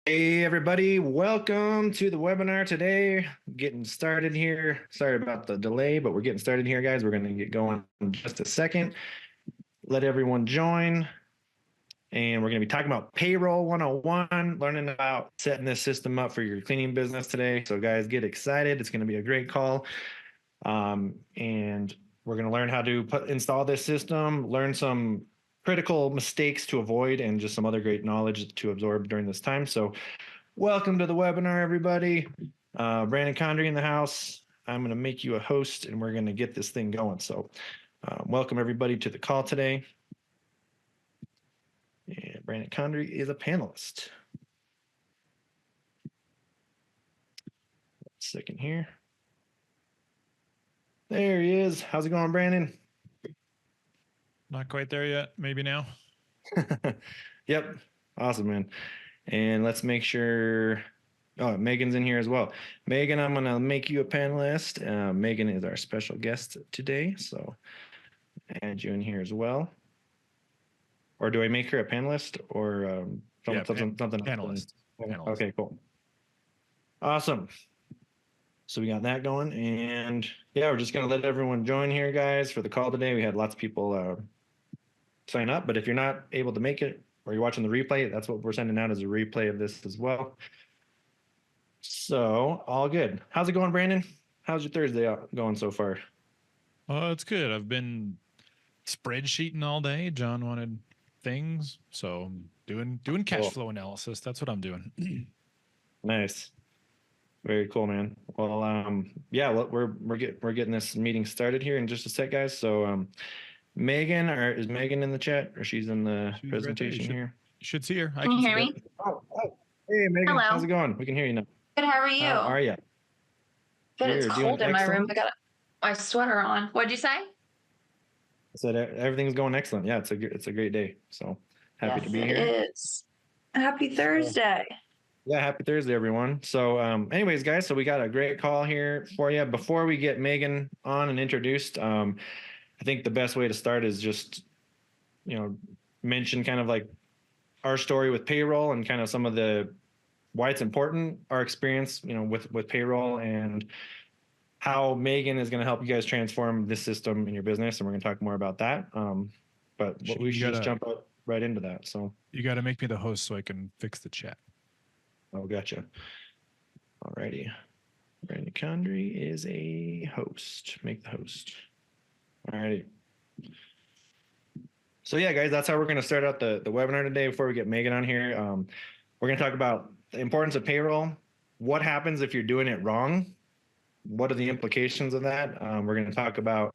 Hey everybody, welcome to the webinar today. Getting started here. Sorry about the delay, but we're getting started here, guys. We're going to get going in just a second. Let everyone join. And we're going to be talking about Payroll 101, learning about setting this system up for your cleaning business today. So guys, get excited. It's going to be a great call. And we're going to learn how to install this system, learn some critical mistakes to avoid, and just some other great knowledge to absorb during this time. So welcome to the webinar, everybody. Brandon Condrey in the house. I'm going to make you a host, and we're going to get this thing going. So welcome, everybody, to the call today. And Brandon Condrey is a panelist. Second here. There he is. How's it going, Brandon? Not quite there yet. Maybe now. Yep. Awesome, man. And let's make sure. Oh, Megan's in here as well. Megan, I'm going to make you a panelist. Megan is our special guest today. So add you in here as well. Or do I make her a panelist or something? Panelist. Okay, cool. Awesome. So we got that going. And yeah, we're just going to let everyone join here, guys, for the call today. We had lots of people sign up, but if you're not able to make it or you're watching the replay, that's what we're sending out as a replay of this as well. So all good. How's it going, Brandon? How's your Thursday going so far? It's good. I've been spreadsheeting all day. John wanted things, so doing cash flow analysis. That's what I'm doing. Nice. Very cool, man. Well, yeah, we're getting this meeting started here in just a sec, guys. So Megan, or is Megan in the chat, or she's in the presentation right here? You should see her. Can you hear me? Oh, hey, Megan. Hello. How's it going? We can hear you now. Good. How are you? How are you? Good. It's cold in my room. I got my sweater on. What'd you say? I said everything's going excellent. Yeah, it's a great day. So happy to be here. It is. Happy Thursday. Yeah, happy Thursday, everyone. So anyways, guys, so we got a great call here for you. Before we get Megan on and introduced, I think the best way to start is just, mention kind of like our story with payroll and kind of some of the why it's important, our experience, with payroll, and how Megan is going to help you guys transform this system in your business. And we're going to talk more about that. But we should just jump right into that. So you got to make me the host so I can fix the chat. Oh, gotcha. All righty. Brandon Condrey is a host. Make the host. All righty. So yeah, guys, that's how we're going to start out the webinar today. Before we get Megan on here, we're going to talk about the importance of payroll. What happens if you're doing it wrong? What are the implications of that? We're going to talk about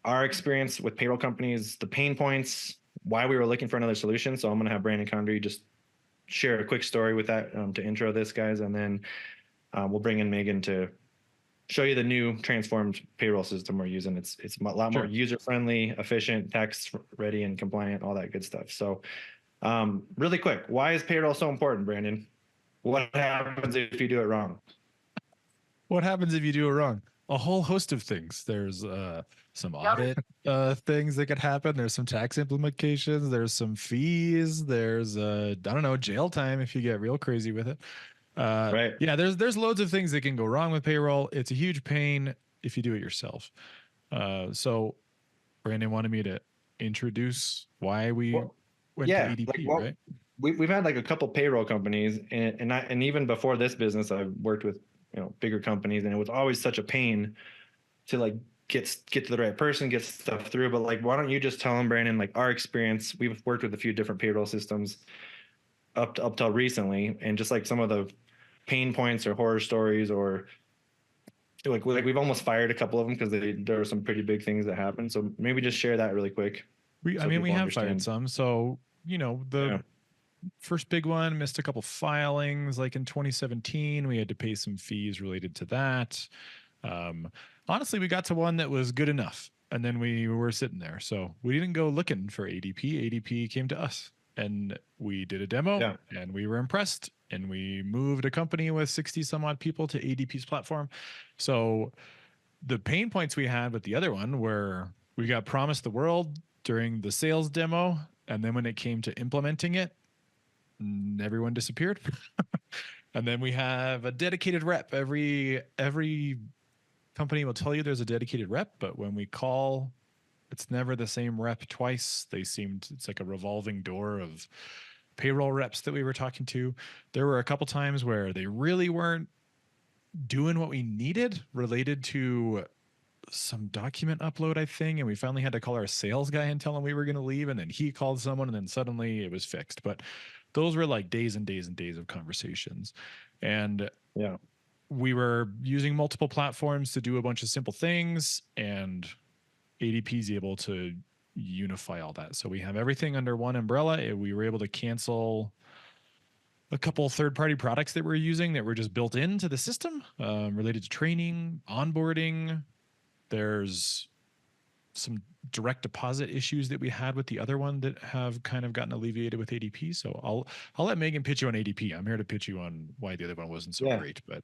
our experience with payroll companies, the pain points, why we were looking for another solution. So I'm going to have Brandon Condrey just share a quick story with that to intro this, guys, and then we'll bring in Megan to show you the new transformed payroll system we're using. It's a lot more user-friendly, efficient, tax-ready, and compliant, all that good stuff. So really quick, why is payroll so important, Brandon? What happens if you do it wrong? What happens if you do it wrong? A whole host of things. There's some audit things that could happen. There's some tax implications. There's some fees. There's I don't know, jail time if you get real crazy with it. Right. Yeah, there's loads of things that can go wrong with payroll. It's a huge pain if you do it yourself. So Brandon wanted me to introduce why we went to ADP, right? We've had like a couple payroll companies, and even before this business, I've worked with bigger companies, and it was always such a pain to like get to the right person, get stuff through. But like, why don't you just tell them, Brandon, like our experience? We've worked with a few different payroll systems up till recently, and just like some of the pain points or horror stories, or like we've almost fired a couple of them because there were some pretty big things that happened. So maybe just share that really quick. We have fired some. So the first big one missed a couple filings. Like in 2017, we had to pay some fees related to that. Honestly, we got to one that was good enough, and then we were sitting there. So we didn't go looking for ADP. ADP came to us, and we did a demo, and we were impressed, and we moved a company with 60 some odd people to ADP's platform. So the pain points we had with the other one were we got promised the world during the sales demo, and then when it came to implementing it, everyone disappeared. And then we have a dedicated rep. Every company will tell you there's a dedicated rep, but when we call, it's never the same rep twice. It's like a revolving door of payroll reps that we were talking to. There were a couple times where they really weren't doing what we needed related to some document upload, I think. And we finally had to call our sales guy and tell him we were going to leave. And then he called someone and then suddenly it was fixed. But those were like days and days and days of conversations. And yeah, we were using multiple platforms to do a bunch of simple things, and ADP is able to unify all that. So we have everything under one umbrella. We were able to cancel a couple third-party products that we're using that were just built into the system related to training, onboarding. There's some direct deposit issues that we had with the other one that have kind of gotten alleviated with ADP. So I'll let Megan pitch you on ADP. I'm here to pitch you on why the other one wasn't so great. But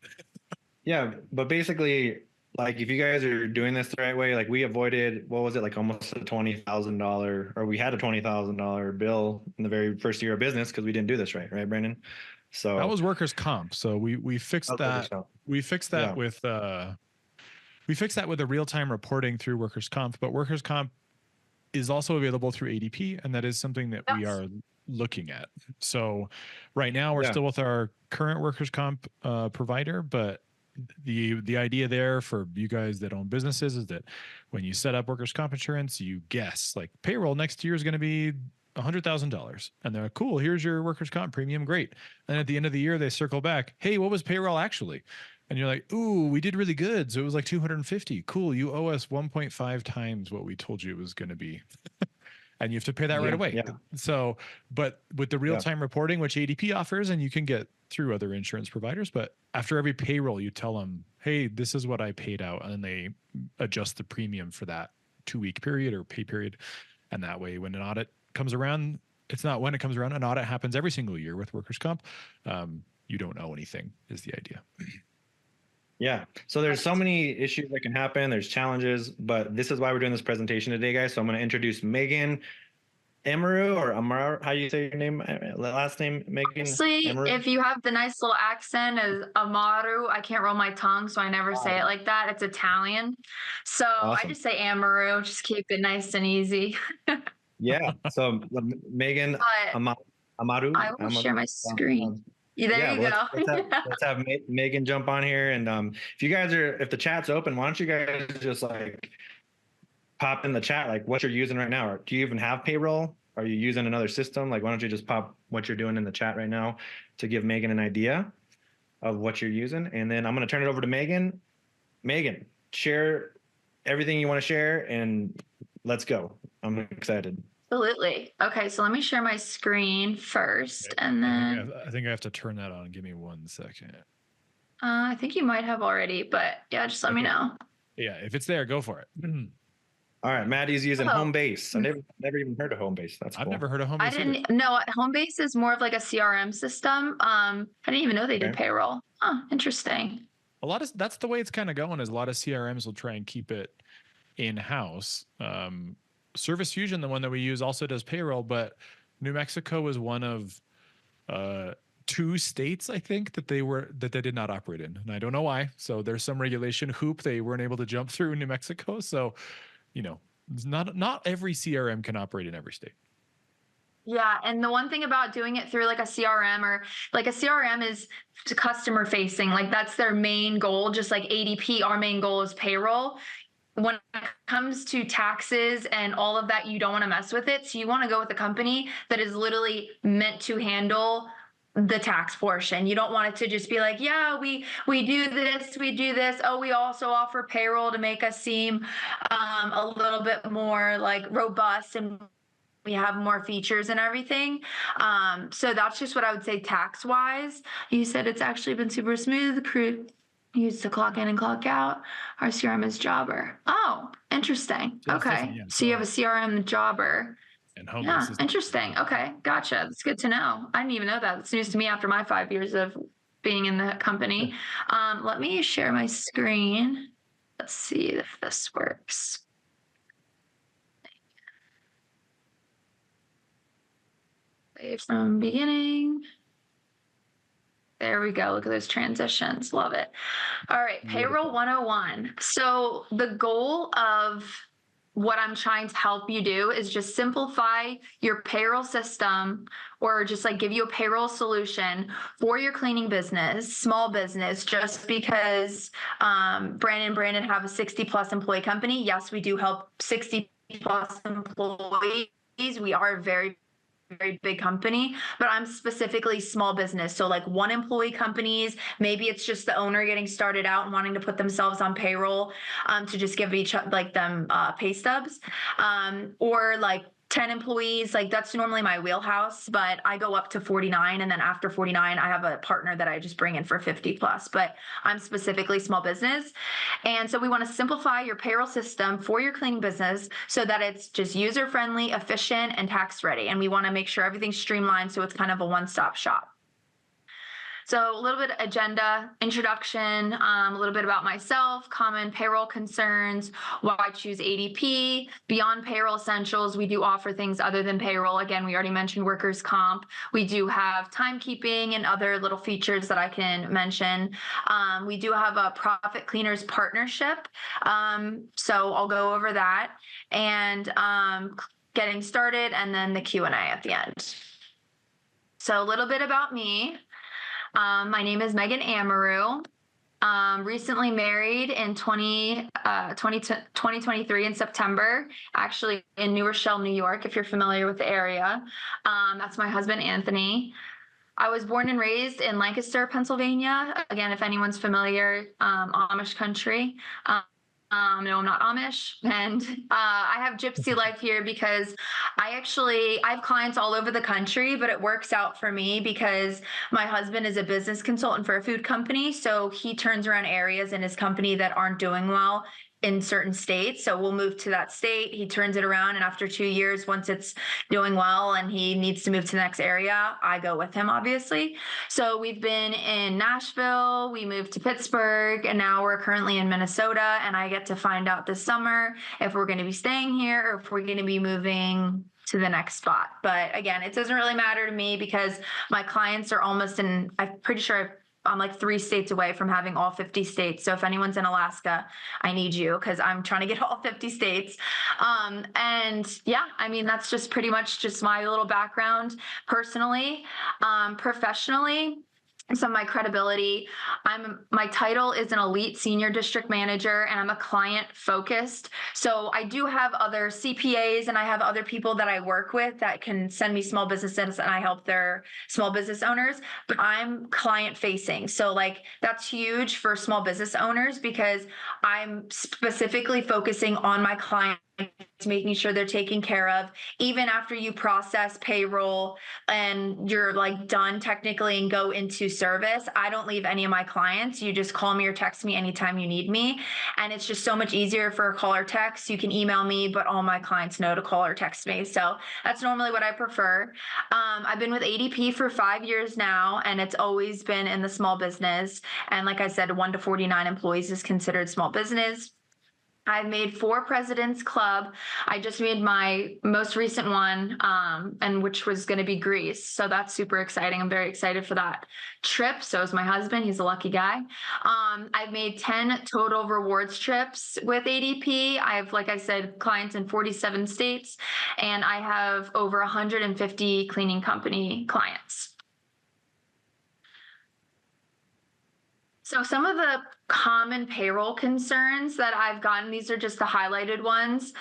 yeah, but basically, like if you guys are doing this the right way, like we avoided, what was it, like almost a $20,000, or we had a $20,000 bill in the very first year of business because we didn't do this right, Brandon? So that was workers' comp. So we fixed that. We fixed that with we fixed that with the real-time reporting through workers' comp, but workers' comp is also available through ADP, and that is something that we are looking at. So right now we're still with our current workers' comp provider, but the idea there for you guys that own businesses is that when you set up workers' comp insurance, you guess like payroll next year is going to be $100,000, and they're like, cool, here's your workers' comp premium, great. And at the end of the year, they circle back, hey, what was payroll actually? And you're like, ooh, we did really good. So it was like 250. Cool. You owe us 1.5 times what we told you it was going to be. And you have to pay that right away. Yeah. So, but with the real-time reporting, which ADP offers, and you can get through other insurance providers, but after every payroll, you tell them, hey, this is what I paid out. And then they adjust the premium for that 2-week period or pay period. And that way, when an audit comes around, it's not when it comes around, an audit happens every single year with workers' comp. You don't owe anything is the idea. Yeah. So there's so many issues that can happen. There's challenges, but this is why we're doing this presentation today, guys. So I'm going to introduce Megan Amaru, or Amaru. How do you say your name? Last name, Megan? Honestly, Amaru? if you have the nice little accent as Amaru, I can't roll my tongue, so I never say it like that. It's Italian. So I just say Amaru, just keep it nice and easy. Yeah. So Megan Amaru. I will share my screen. There you go. Let's have Megan jump on here. And if the chat's open, why don't you guys just like pop in the chat, like what you're using right now? Or do you even have payroll? Are you using another system? Like, why don't you just pop what you're doing in the chat right now to give Megan an idea of what you're using? And then I'm going to turn it over to Megan. Megan, share everything you want to share and let's go. I'm excited. Absolutely. Okay, so let me share my screen first, and then I think I have to turn that on. Give me 1 second. I think you might have already, but yeah, just let me know. Yeah, if it's there, go for it. All right, Maddie's using Homebase. I never even heard of Homebase. That's cool. I've never heard of Homebase. I didn't know. Homebase is more of like a CRM system. I didn't even know they did payroll. Oh, interesting. That's the way it's kind of going. Is a lot of CRMs will try and keep it in house. Service Fusion, the one that we use, also does payroll, but New Mexico was one of 2 states, I think, that they did not operate in, and I don't know why. So there's some regulation hoop they weren't able to jump through in New Mexico. So, not every CRM can operate in every state. Yeah, and the one thing about doing it through like a CRM, or like a CRM is to customer facing, like that's their main goal. Just like ADP, our main goal is payroll. When it comes to taxes and all of that, you don't want to mess with it. So you want to go with a company that is literally meant to handle the tax portion. You don't want it to just be like, yeah, we do this, we do this. Oh, we also offer payroll to make us seem a little bit more like robust, and we have more features and everything. So that's just what I would say tax wise. You said it's actually been super smooth. Used to clock in and clock out. Our CRM is Jobber. Oh, interesting. Okay. So you have a CRM Jobber. And Homebase is interesting. Okay. Gotcha. That's good to know. I didn't even know that. It's news to me after my 5 years of being in the company. Let me share my screen. Let's see if this works. from beginning. There we go. Look at those transitions. Love it. All right. Payroll 101. So the goal of what I'm trying to help you do is just simplify your payroll system, or just like give you a payroll solution for your cleaning business, small business, just because Brandon have a 60+ employee company. Yes, we do help 60+ employees. We are a very big company, but I'm specifically small business. So like 1 employee companies, maybe it's just the owner getting started out and wanting to put themselves on payroll to just give them pay stubs, or like 10 employees. Like that's normally my wheelhouse, but I go up to 49. And then after 49, I have a partner that I just bring in for 50+, but I'm specifically small business. And so we want to simplify your payroll system for your cleaning business so that it's just user-friendly, efficient, and tax-ready. And we want to make sure everything's streamlined so it's kind of a one-stop shop. So a little bit of agenda, introduction, a little bit about myself, common payroll concerns, why I choose ADP. Beyond payroll essentials, we do offer things other than payroll. Again, we already mentioned workers' comp. We do have timekeeping and other little features that I can mention. We do have a Profit Cleaners partnership. So I'll go over that, and getting started, and then the Q&A at the end. So a little bit about me. My name is Megan Amaru. Recently married in 2023 in September, actually in New Rochelle, New York, if you're familiar with the area. That's my husband, Anthony. I was born and raised in Lancaster, Pennsylvania. Again, if anyone's familiar, Amish country. No, I'm not Amish. And I have gypsy life here because I have clients all over the country, but it works out for me because my husband is a business consultant for a food company. So he turns around areas in his company that aren't doing well in certain states. So we'll move to that state. He turns it around. And after 2 years, once it's doing well and he needs to move to the next area, I go with him, obviously. So we've been in Nashville, we moved to Pittsburgh, and now we're currently in Minnesota. And I get to find out this summer if we're going to be staying here or if we're going to be moving to the next spot. But again, it doesn't really matter to me because my clients are almost I'm pretty sure I'm like 3 states away from having all 50 states. So if anyone's in Alaska, I need you because I'm trying to get all 50 states. And yeah, I mean, that's just pretty much just my little background personally. Professionally, some of my credibility. My title is an elite senior district manager, and I'm a client focused. So I do have other CPAs and I have other people that I work with that can send me small businesses and I help their small business owners, but I'm client facing. So like that's huge for small business owners because I'm specifically focusing on my client, making sure they're taken care of even after you process payroll and you're like done technically and go into service. I don't leave any of my clients. You just call me or text me anytime you need me. And it's just so much easier for a call or text. You can email me, but all my clients know to call or text me. So that's normally what I prefer. I've been with ADP for 5 years now, and it's always been in the small business. And like I said, 1 to 49 employees is considered small business. I've made 4 President's Club. I just made my most recent one, and which was going to be Greece. So that's super exciting. I'm very excited for that trip. So is my husband. He's a lucky guy. I've made 10 total rewards trips with ADP. I have, like I said, clients in 47 states, and I have over 150 cleaning company clients. So some of the common payroll concerns that I've gotten, these are just the highlighted ones.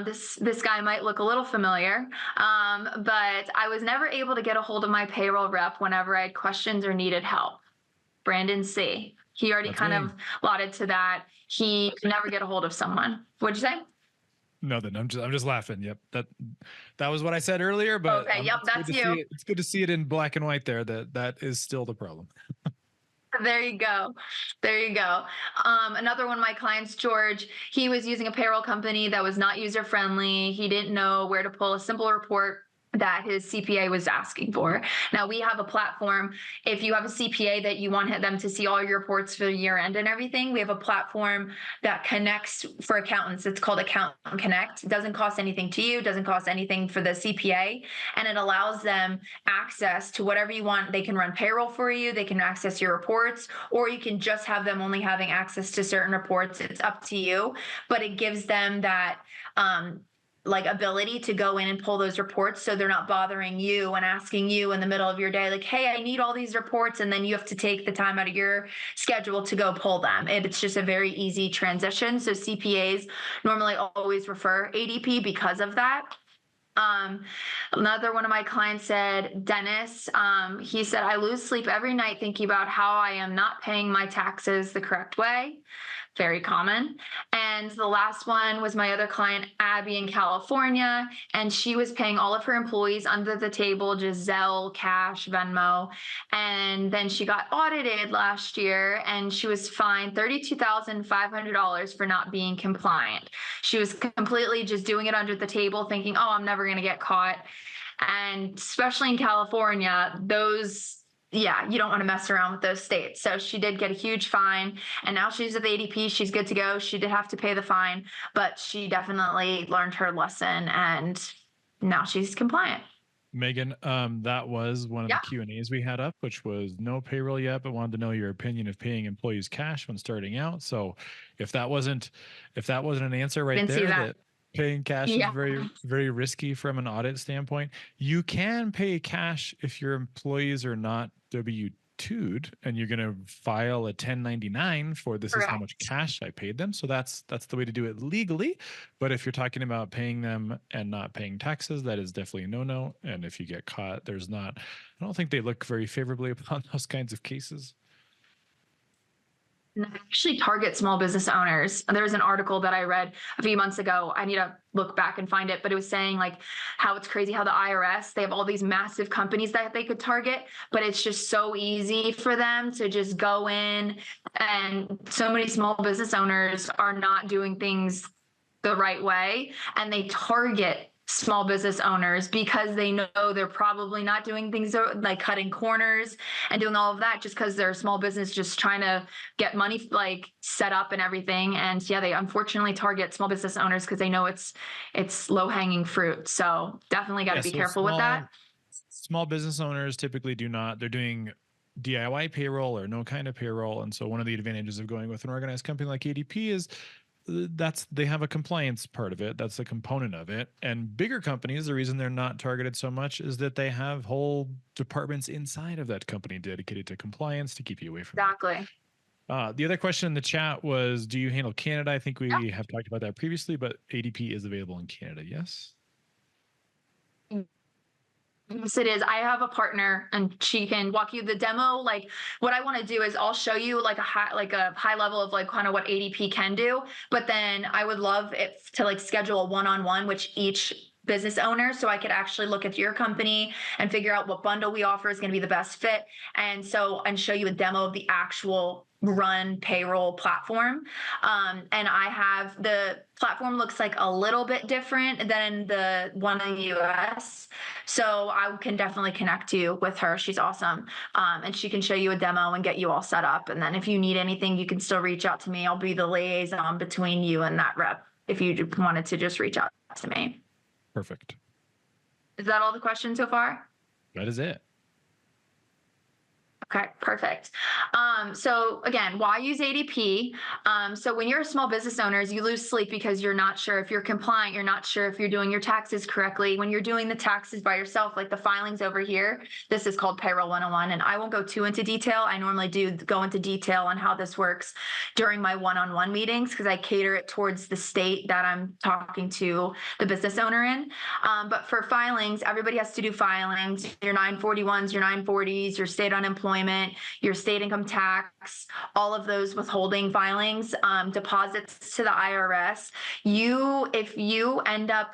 This guy might look a little familiar, but I was never able to get a hold of my payroll rep whenever I had questions or needed help. Brandon C. He already of allotted to that. He could never get a hold of someone. What'd you say? Nothing. I'm just laughing. Yep. That was what I said earlier, but okay. Yep. That's you. It's good to see it in black and white there. That is still the problem. There you go. Another one of my clients, George, he was using a payroll company that was not user-friendly. He didn't know where to pull a simple report that his CPA was asking for. Now we have a platform. If you have a CPA that you want them to see all your reports for the year end and everything, we have a platform that connects for accountants. It's called Accountant Connect. It doesn't cost anything to you, doesn't cost anything for the CPA, and it allows them access to whatever you want. They can run payroll for you, they can access your reports, or you can just have them only having access to certain reports. It's up to you, but it gives them that like ability to go in and pull those reports, so they're not bothering you and asking you in the middle of your day, like, hey, I need all these reports, and then you have to take the time out of your schedule to go pull them. It's just a very easy transition. So CPAs normally always refer ADP because of that. Another one of my clients said, Dennis, he said, I lose sleep every night thinking about how I am not paying my taxes the correct way. Very common. And the last one was my other client, Abby, in California, and she was paying all of her employees under the table, just Zelle, Cash, Venmo. And then she got audited last year, and she was fined $32,500 for not being compliant. She was completely just doing it under the table, thinking, oh, I'm never going to get caught. And especially in California, you don't want to mess around with those states. So she did get a huge fine, and now she's with ADP. She's good to go. She did have to pay the fine, but she definitely learned her lesson, and now she's compliant. Megan, that was one of the Q&As we had up, which was no payroll yet, but wanted to know your opinion of paying employees cash when starting out. So if that wasn't an answer right there, that paying cash is very, very risky from an audit standpoint. You can pay cash if your employees are not W-2'd and you're going to file a 1099 for this is how much cash I paid them. So that's the way to do it legally. But if you're talking about paying them and not paying taxes, that is definitely a no-no. And if you get caught, I don't think they look very favorably upon those kinds of cases. And I actually target small business owners. There was an article that I read a few months ago. I need to look back and find it, but it was saying like how it's crazy how the IRS, they have all these massive companies that they could target, but it's just so easy for them to just go in, and so many small business owners are not doing things the right way, and they target small business owners because they know they're probably not doing things like cutting corners and doing all of that just because they're a small business just trying to get money like set up and everything. And they unfortunately target small business owners because they know it's low-hanging fruit. So definitely got to be careful with that. Small business owners typically they're doing DIY payroll or no kind of payroll. And so one of the advantages of going with an organized company like ADP is they have a compliance part of it. That's a component of it. And bigger companies, the reason they're not targeted so much is that they have whole departments inside of that company dedicated to compliance to keep you away from Exactly. The other question in the chat was, do you handle Canada? I think we have talked about that previously, but ADP is available in Canada. Yes. Yes, it is. I have a partner, and she can walk you the demo. Like what I want to do is I'll show you like a high level of like kind of what ADP can do, but then I would love it to like schedule a one-on-one with each business owner, so I could actually look at your company and figure out what bundle we offer is going to be the best fit, and show you a demo of the actual run payroll platform. And I have the platform looks like a little bit different than the one in the US. So I can definitely connect you with her. She's awesome. And she can show you a demo and get you all set up. And then if you need anything, you can still reach out to me. I'll be the liaison between you and that rep if you wanted to just reach out to me. Perfect. Is that all the questions so far? That is it. Okay, perfect. So again, why use ADP? So when you're a small business owner, you lose sleep because you're not sure if you're compliant, you're not sure if you're doing your taxes correctly. When you're doing the taxes by yourself, like the filings over here, this is called Payroll 101, and I won't go too into detail. I normally do go into detail on how this works during my one-on-one meetings because I cater it towards the state that I'm talking to the business owner in. But for filings, everybody has to do filings, your 941s, your 940s, your state unemployment, your state income tax, all of those withholding filings, deposits to the IRS. If you end up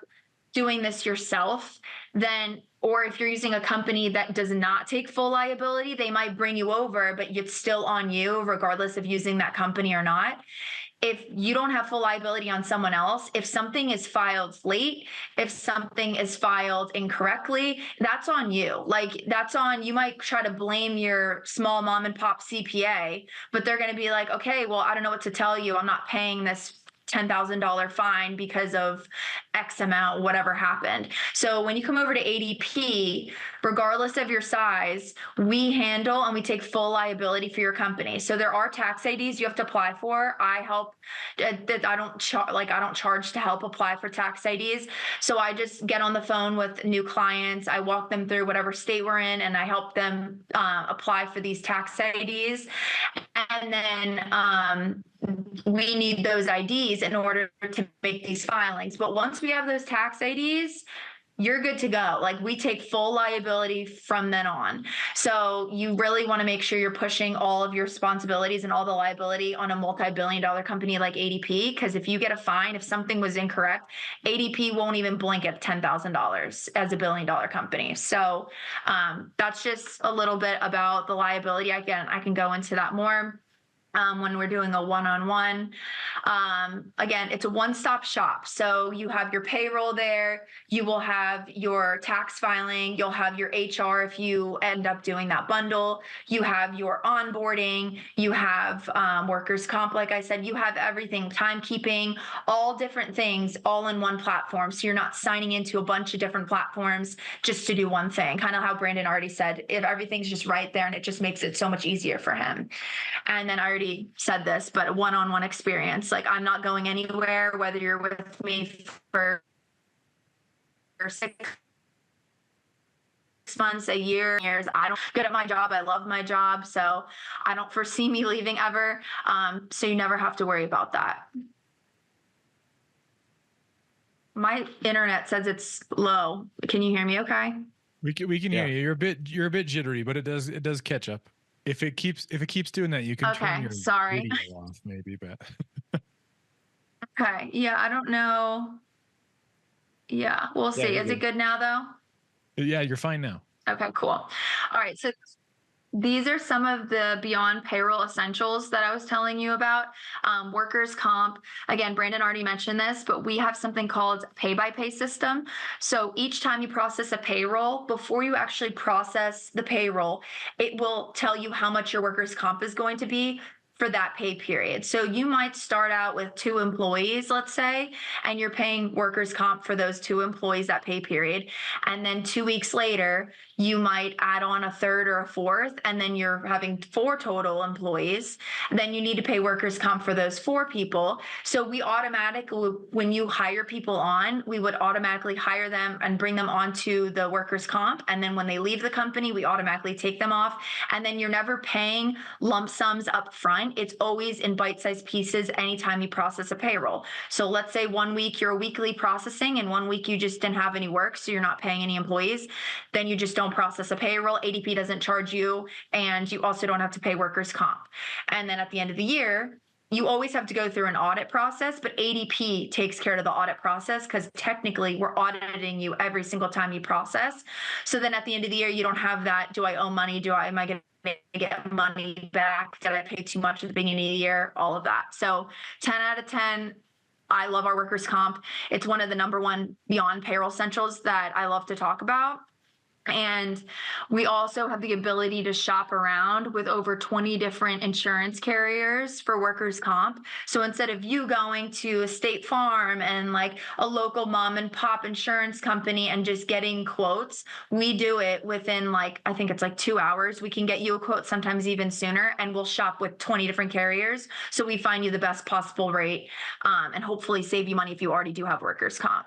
doing this yourself, then, or if you're using a company that does not take full liability, they might bring you over, but it's still on you regardless of using that company or not. if you don't have full liability on someone else, if something is filed late, if something is filed incorrectly, that's on you. Like that's on, you might try to blame your small mom and pop CPA, but they're going to be like, okay, well, I don't know what to tell you. I'm not paying this $10,000 fine because of X amount, whatever happened. So when you come over to ADP, regardless of your size, we handle and we take full liability for your company. So there are tax IDs you have to apply for. I help that I don't charge to help apply for tax IDs. So I just get on the phone with new clients. I walk them through whatever state we're in, and I help them apply for these tax IDs. And then we need those IDs in order to make these filings. But once we have those tax IDs, you're good to go. Like we take full liability from then on. So you really want to make sure you're pushing all of your responsibilities and all the liability on a multi-billion-dollar company like ADP. Because if you get a fine, if something was incorrect, ADP won't even blink at $10,000 as a billion-dollar company. So that's just a little bit about the liability. Again, I can go into that more when we're doing a one-on-one. Again, it's a one-stop shop. So you have your payroll there, you will have your tax filing, you'll have your HR if you end up doing that bundle, you have your onboarding, you have workers' comp, like I said, you have everything, timekeeping, all different things all in one platform. So you're not signing into a bunch of different platforms just to do one thing, kind of how Brandon already said, if everything's just right there and it just makes it so much easier for him. And then I already said this, but a one-on-one experience. Like I'm not going anywhere, whether you're with me for 6 months, a year, years. I don't good at my job. I love my job. So I don't foresee me leaving ever. So you never have to worry about that. My internet says it's low. Can you hear me okay? We can hear you. You're a bit jittery, but it does catch up. If it keeps doing that, you can turn your video off maybe, but okay. Yeah, I don't know. Yeah, we'll see. Is it good now though? Yeah, you're fine now. Okay, cool. All right. So these are some of the beyond payroll essentials that I was telling you about. Workers' comp. Again, Brandon already mentioned this, but we have something called pay-by-pay system. So each time you process a payroll, before you actually process the payroll, it will tell you how much your workers' comp is going to be for that pay period. So you might start out with 2 employees, let's say, and you're paying workers' comp for those 2 employees that pay period. And then 2 weeks later, you might add on a 3rd or a 4th, and then you're having 4 total employees. Then you need to pay workers' comp for those 4 people. So we automatically, when you hire people on, we would automatically hire them and bring them onto the workers' comp. And then when they leave the company, we automatically take them off. And then you're never paying lump sums up front. It's always in bite-sized pieces anytime you process a payroll. So let's say 1 week you're weekly processing and 1 week you just didn't have any work, so you're not paying any employees. Then you just don't process a payroll. ADP doesn't charge you, and you also don't have to pay workers' comp. And then at the end of the year, you always have to go through an audit process, but ADP takes care of the audit process because technically we're auditing you every single time you process. So then at the end of the year, you don't have that, do I owe money? Am I going to get money back? Did I pay too much at the beginning of the year? All of that. So 10 out of 10. I love our workers' comp. It's one of the #1 beyond payroll essentials that I love to talk about. And we also have the ability to shop around with over 20 different insurance carriers for workers' comp. So instead of you going to a State Farm and like a local mom and pop insurance company and just getting quotes, we do it within I think it's 2 hours. We can get you a quote, sometimes even sooner, and we'll shop with 20 different carriers. So we find you the best possible rate and hopefully save you money if you already do have workers' comp.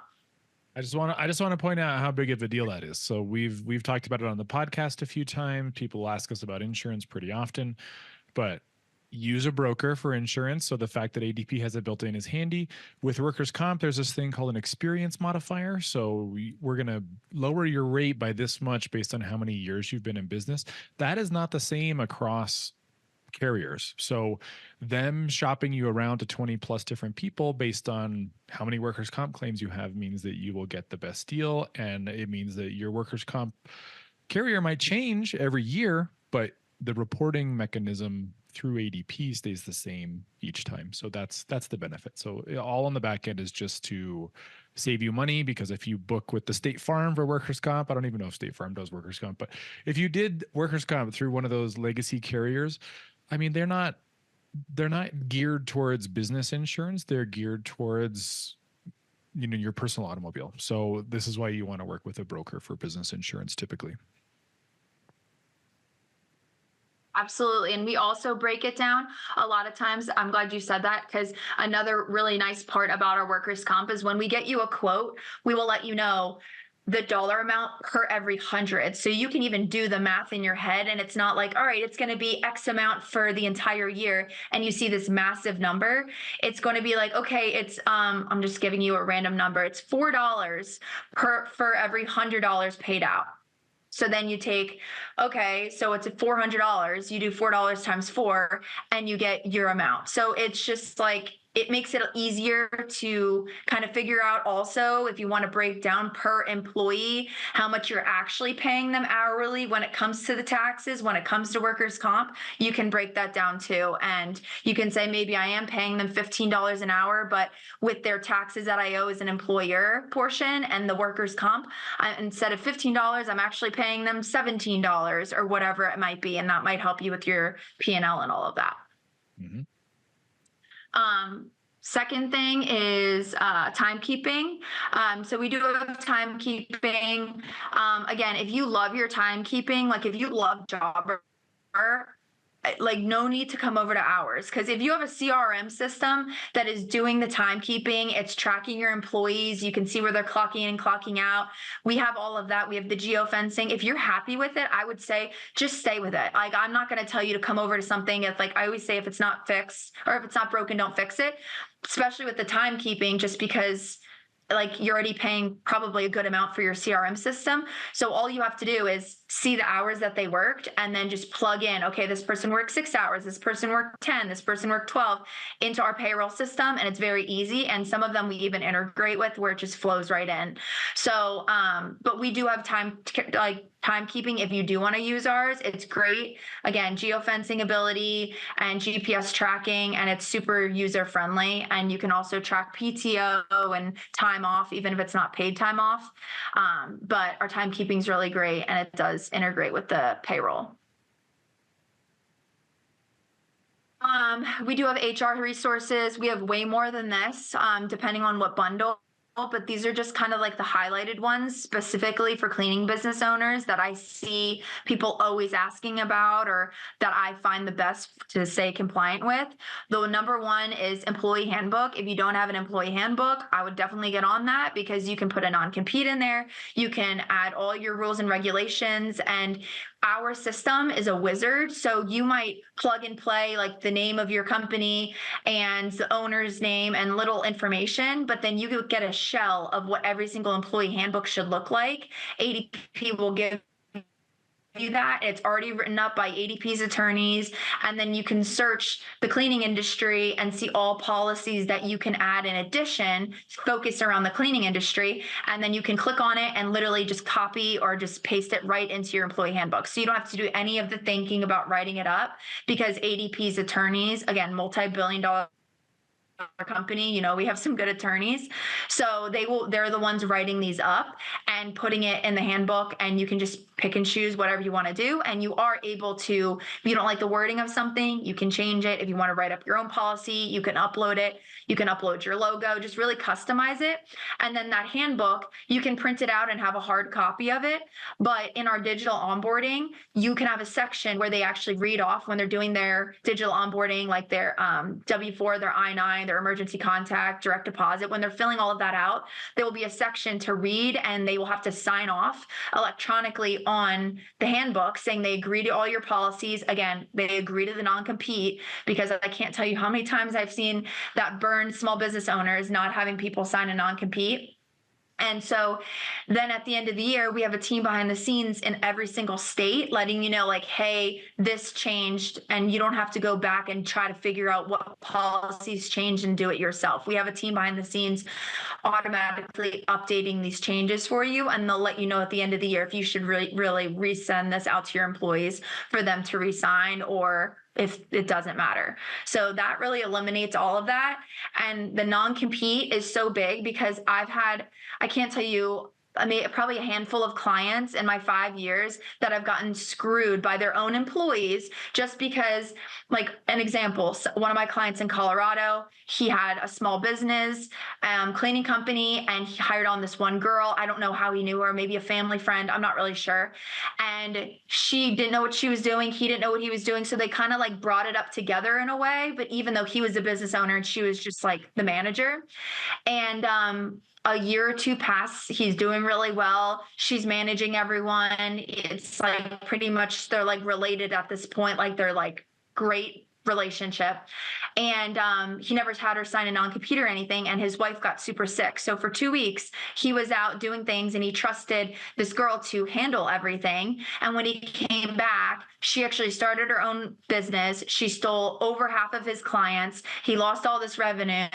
I just want to point out how big of a deal that is. So we've talked about it on the podcast a few times. People ask us about insurance pretty often, but use a broker for insurance. So the fact that ADP has it built in is handy. With workers' comp, there's this thing called an experience modifier. So we're going to lower your rate by this much based on how many years you've been in business. That is not the same across carriers. So them shopping you around to 20 plus different people based on how many workers' comp claims you have means that you will get the best deal. And it means that your workers' comp carrier might change every year, but the reporting mechanism through ADP stays the same each time. So that's the benefit. So all on the back end is just to save you money, because if you book with the State Farm for workers' comp, I don't even know if State Farm does workers' comp, but if you did workers' comp through one of those legacy carriers, I mean, they're not geared towards business insurance. They're geared towards, you know, your personal automobile. So this is why you want to work with a broker for business insurance typically. Absolutely. And we also break it down a lot of times. I'm glad you said that, because another really nice part about our workers' comp is when we get you a quote, we will let you know the dollar amount per every 100. So you can even do the math in your head, and it's not like, all right, it's going to be X amount for the entire year, and you see this massive number. It's going to be like, okay, it's I'm just giving you a random number. It's $4 for every $100 paid out. So then you take, okay, so it's $400. You do $4 times 4, and you get your amount. So it's just like, it makes it easier to kind of figure out also, if you want to break down per employee, how much you're actually paying them hourly when it comes to the taxes, when it comes to workers' comp, you can break that down too. And you can say, maybe I am paying them $15 an hour, but with their taxes that I owe as an employer portion and the workers' comp, instead of $15, I'm actually paying them $17 or whatever it might be. And that might help you with your P&L and all of that. Mm-hmm. Second thing is timekeeping. So we do have timekeeping. Again, if you love your timekeeping, like if you love Jobber, like no need to come over to ours, because if you have a CRM system that is doing the timekeeping, it's tracking your employees, you can see where they're clocking in and clocking out. We have all of that. We have the geo-fencing. If you're happy with it, I would say just stay with it. Like, I'm not going to tell you to come over to something. It's like I always say, if it's not fixed or if it's not broken, don't fix it, especially with the timekeeping, just because like you're already paying probably a good amount for your CRM system. So all you have to do is see the hours that they worked and then just plug in, okay, this person worked 6 hours, this person worked 10, this person worked 12 into our payroll system. And it's very easy. And some of them we even integrate with where it just flows right in. So, but we do have timekeeping. If you do want to use ours, it's great. Again, geofencing ability and GPS tracking, and it's super user friendly. And you can also track PTO and time off, even if it's not paid time off. But our timekeeping is really great, and it does integrate with the payroll. We do have HR resources. We have way more than this, depending on what bundle. But these are just kind of like the highlighted ones specifically for cleaning business owners that I see people always asking about, or that I find the best to stay compliant with. The number one is employee handbook. If you don't have an employee handbook, I would definitely get on that, because you can put a non-compete in there. You can add all your rules and regulations, and our system is a wizard. So you might plug and play like the name of your company and the owner's name and little information, but then you could get a shell of what every single employee handbook should look like. ADP will give you that. It's already written up by ADP's attorneys, and then you can search the cleaning industry and see all policies that you can add in addition, focus around the cleaning industry, and then you can click on it and literally just copy or just paste it right into your employee handbook. So you don't have to do any of the thinking about writing it up, because ADP's attorneys, again, multi-billion-dollar company, we have some good attorneys, so they're the ones writing these up and putting it in the handbook, and you can just pick and choose whatever you want to do. And you are able to, if you don't like the wording of something, you can change it. If you want to write up your own policy, you can upload it. You can upload your logo, just really customize it. And then that handbook, you can print it out and have a hard copy of it. But in our digital onboarding, you can have a section where they actually read off when they're doing their digital onboarding, like their W-4, their I-9, their emergency contact, direct deposit. When they're filling all of that out, there will be a section to read, and they will have to sign off electronically on the handbook saying they agree to all your policies. Again, they agree to the non-compete, because I can't tell you how many times I've seen that burn small business owners not having people sign a non-compete. And so then at the end of the year, we have a team behind the scenes in every single state letting you know, like, hey, this changed, and you don't have to go back and try to figure out what policies changed and do it yourself. We have a team behind the scenes automatically updating these changes for you, and they'll let you know at the end of the year if you should really resend this out to your employees for them to re-sign, or if it doesn't matter. So that really eliminates all of that. And the non-compete is so big because I can't tell you, I mean, probably a handful of clients in my 5 years that have gotten screwed by their own employees just because, like an example, one of my clients in Colorado, he had a small business cleaning company, and he hired on this one girl. I don't know how he knew her, maybe a family friend. I'm not really sure. And she didn't know what she was doing. He didn't know what he was doing. So they kind of like brought it up together in a way. But even though he was a business owner and she was just like the manager, and a year or two pass, he's doing really well. She's managing everyone. It's like pretty much they're like related at this point. Like they're like great relationship. And he never had her sign a non-compete or anything. And his wife got super sick. So for 2 weeks, he was out doing things and he trusted this girl to handle everything. And when he came back, she actually started her own business. She stole over half of his clients. He lost all this revenue.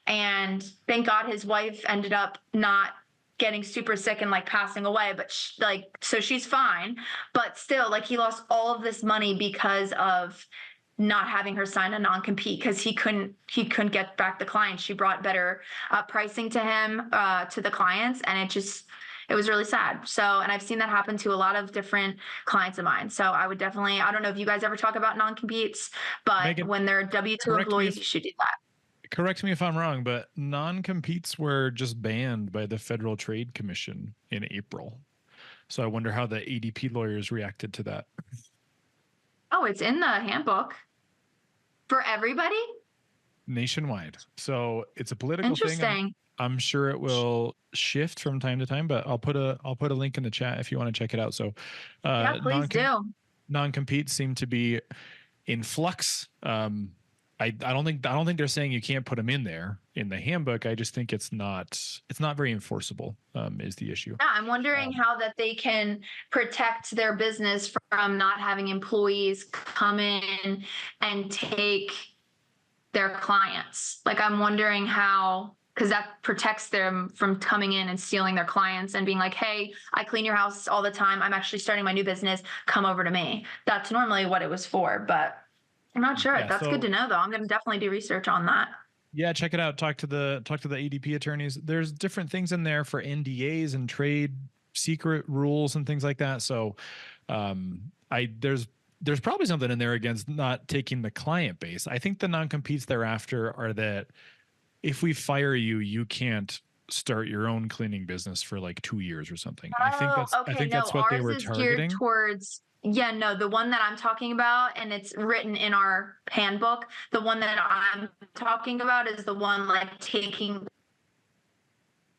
And thank God his wife ended up not getting super sick and like passing away, but so she's fine. But still, like, he lost all of this money because of not having her sign a non-compete, because he couldn't get back the clients. She brought better pricing to him, to the clients, and it was really sad. So, and I've seen that happen to a lot of different clients of mine. So I would definitely, I don't know if you guys ever talk about non-competes, but Megan, when they're W-2 employees, you should do that. Correct me if I'm wrong, but non-competes were just banned by the Federal Trade Commission in April. So I wonder how the ADP lawyers reacted to that. Oh, it's in the handbook for everybody? Nationwide. So it's a political thing. Interesting. I'm sure it will shift from time to time, but I'll put a link in the chat if you want to check it out. So yeah, please do. Non-competes seem to be in flux. I don't think they're saying you can't put them in there in the handbook. I just think it's not very enforceable, is the issue. Yeah, I'm wondering how that they can protect their business from not having employees come in and take their clients. Like, I'm wondering how, because that protects them from coming in and stealing their clients and being like, hey, I clean your house all the time. I'm actually starting my new business. Come over to me. That's normally what it was for, but I'm not sure. Yeah, that's good to know, though. I'm going to definitely do research on that. Yeah, check it out. Talk to the ADP attorneys. There's different things in there for NDAs and trade secret rules and things like that. So there's probably something in there against not taking the client base. I think the non-competes thereafter are that if we fire you, you can't start your own cleaning business for like 2 years or something. Oh, I think that's what they were targeting. Geared towards, yeah, no, the one that I'm talking about, and it's written in our handbook, the one that I'm talking about is the one like taking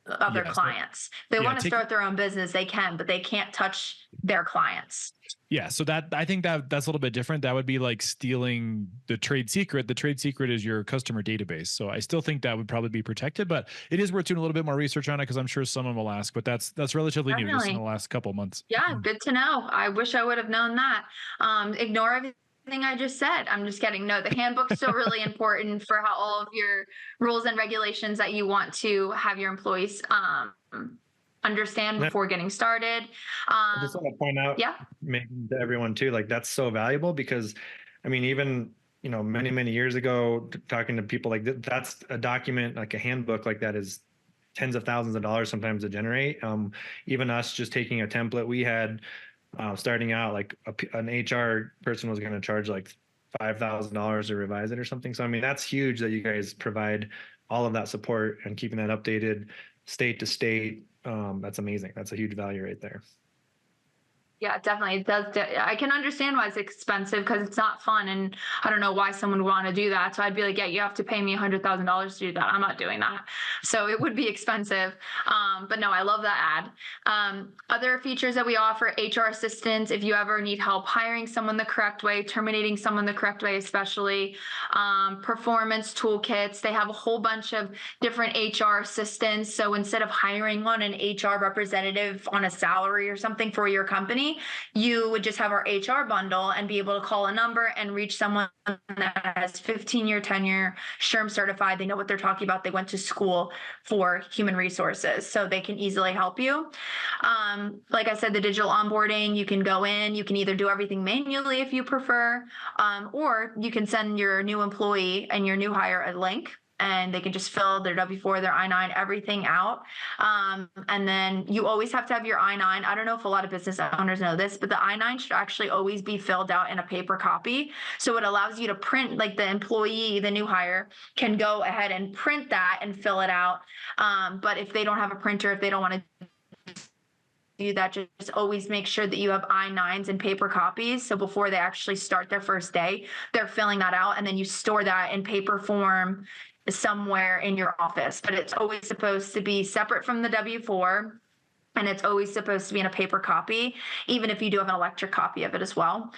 other clients. They want to start their own business, they can, but they can't touch their clients. Yeah, so I think that's a little bit different. That would be like stealing the trade secret. The trade secret is your customer database. So I still think that would probably be protected, but it is worth doing a little bit more research on it because I'm sure someone will ask. But that's relatively new, just in the last couple of months. Yeah, good to know. I wish I would have known that. Ignore everything I just said. I'm just kidding. No, the handbook's still really important for how all of your rules and regulations that you want to have your employees understand before getting started. I just want to point out, Megan, to everyone too, like that's so valuable because, I mean, even, you know, many years ago, talking to people like that's a document, like a handbook like that is tens of thousands of dollars sometimes to generate. Even us just taking a template we had starting out, like an HR person was going to charge like $5,000 to revise it or something. So, I mean, that's huge that you guys provide all of that support and keeping that updated state to state. That's amazing. That's a huge value right there. Yeah, definitely. It does. I can understand why it's expensive because it's not fun. And I don't know why someone would want to do that. So I'd be like, yeah, you have to pay me $100,000 to do that. I'm not doing that. So it would be expensive. But no, I love that ad. Other features that we offer, HR assistance, if you ever need help hiring someone the correct way, terminating someone the correct way, especially performance toolkits. They have a whole bunch of different HR assistants. So instead of hiring on an HR representative on a salary or something for your company, friendly, you would just have our HR bundle and be able to call a number and reach someone that has 15-year tenure, SHRM certified. They know what they're talking about. They went to school for human resources, so they can easily help you. Like I said, the digital onboarding, you can go in, you can either do everything manually if you prefer, or you can send your new employee and your new hire a link, and they can just fill their W-4, their I-9, everything out. And then you always have to have your I-9. I don't know if a lot of business owners know this, but the I-9 should actually always be filled out in a paper copy. So it allows you to print, like the employee, the new hire, can go ahead and print that and fill it out. But if they don't have a printer, if they don't want to do that, just always make sure that you have I-9s in paper copies. So before they actually start their first day, they're filling that out, and then you store that in paper form somewhere in your office. But it's always supposed to be separate from the W-4, and it's always supposed to be in a paper copy, even if you do have an electric copy of it as well.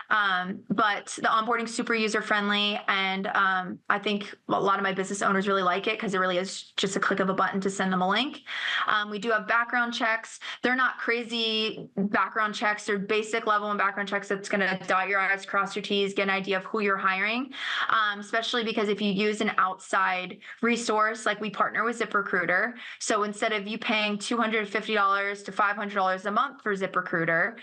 But the onboarding is super user-friendly, and I think a lot of my business owners really like it because it really is just a click of a button to send them a link. We do have background checks. They're not crazy background checks. They're basic level and background checks that's going to dot your I's, cross your T's, get an idea of who you're hiring, especially because if you use an outside resource, like we partner with ZipRecruiter, so instead of you paying $250 to $500 a month for ZipRecruiter,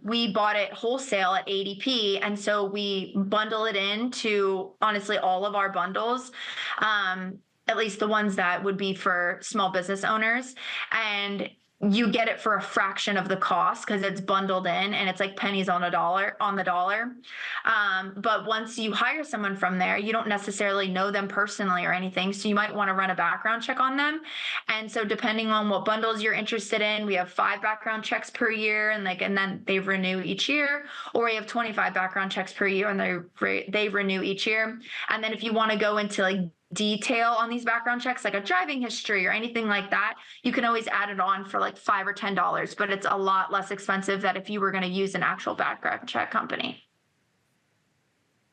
we bought it wholesale at ADP, and so we bundle it into honestly all of our bundles, at least the ones that would be for small business owners, and you get it for a fraction of the cost because it's bundled in, and it's like pennies on the dollar. But once you hire someone from there, you don't necessarily know them personally or anything, so you might want to run a background check on them. And so depending on what bundles you're interested in, we have 5 background checks per year, and then they renew each year, or we have 25 background checks per year, and they renew each year. And then if you want to go into like detail on these background checks, like a driving history or anything like that, you can always add it on for like $5 or $10, but it's a lot less expensive than if you were going to use an actual background check company.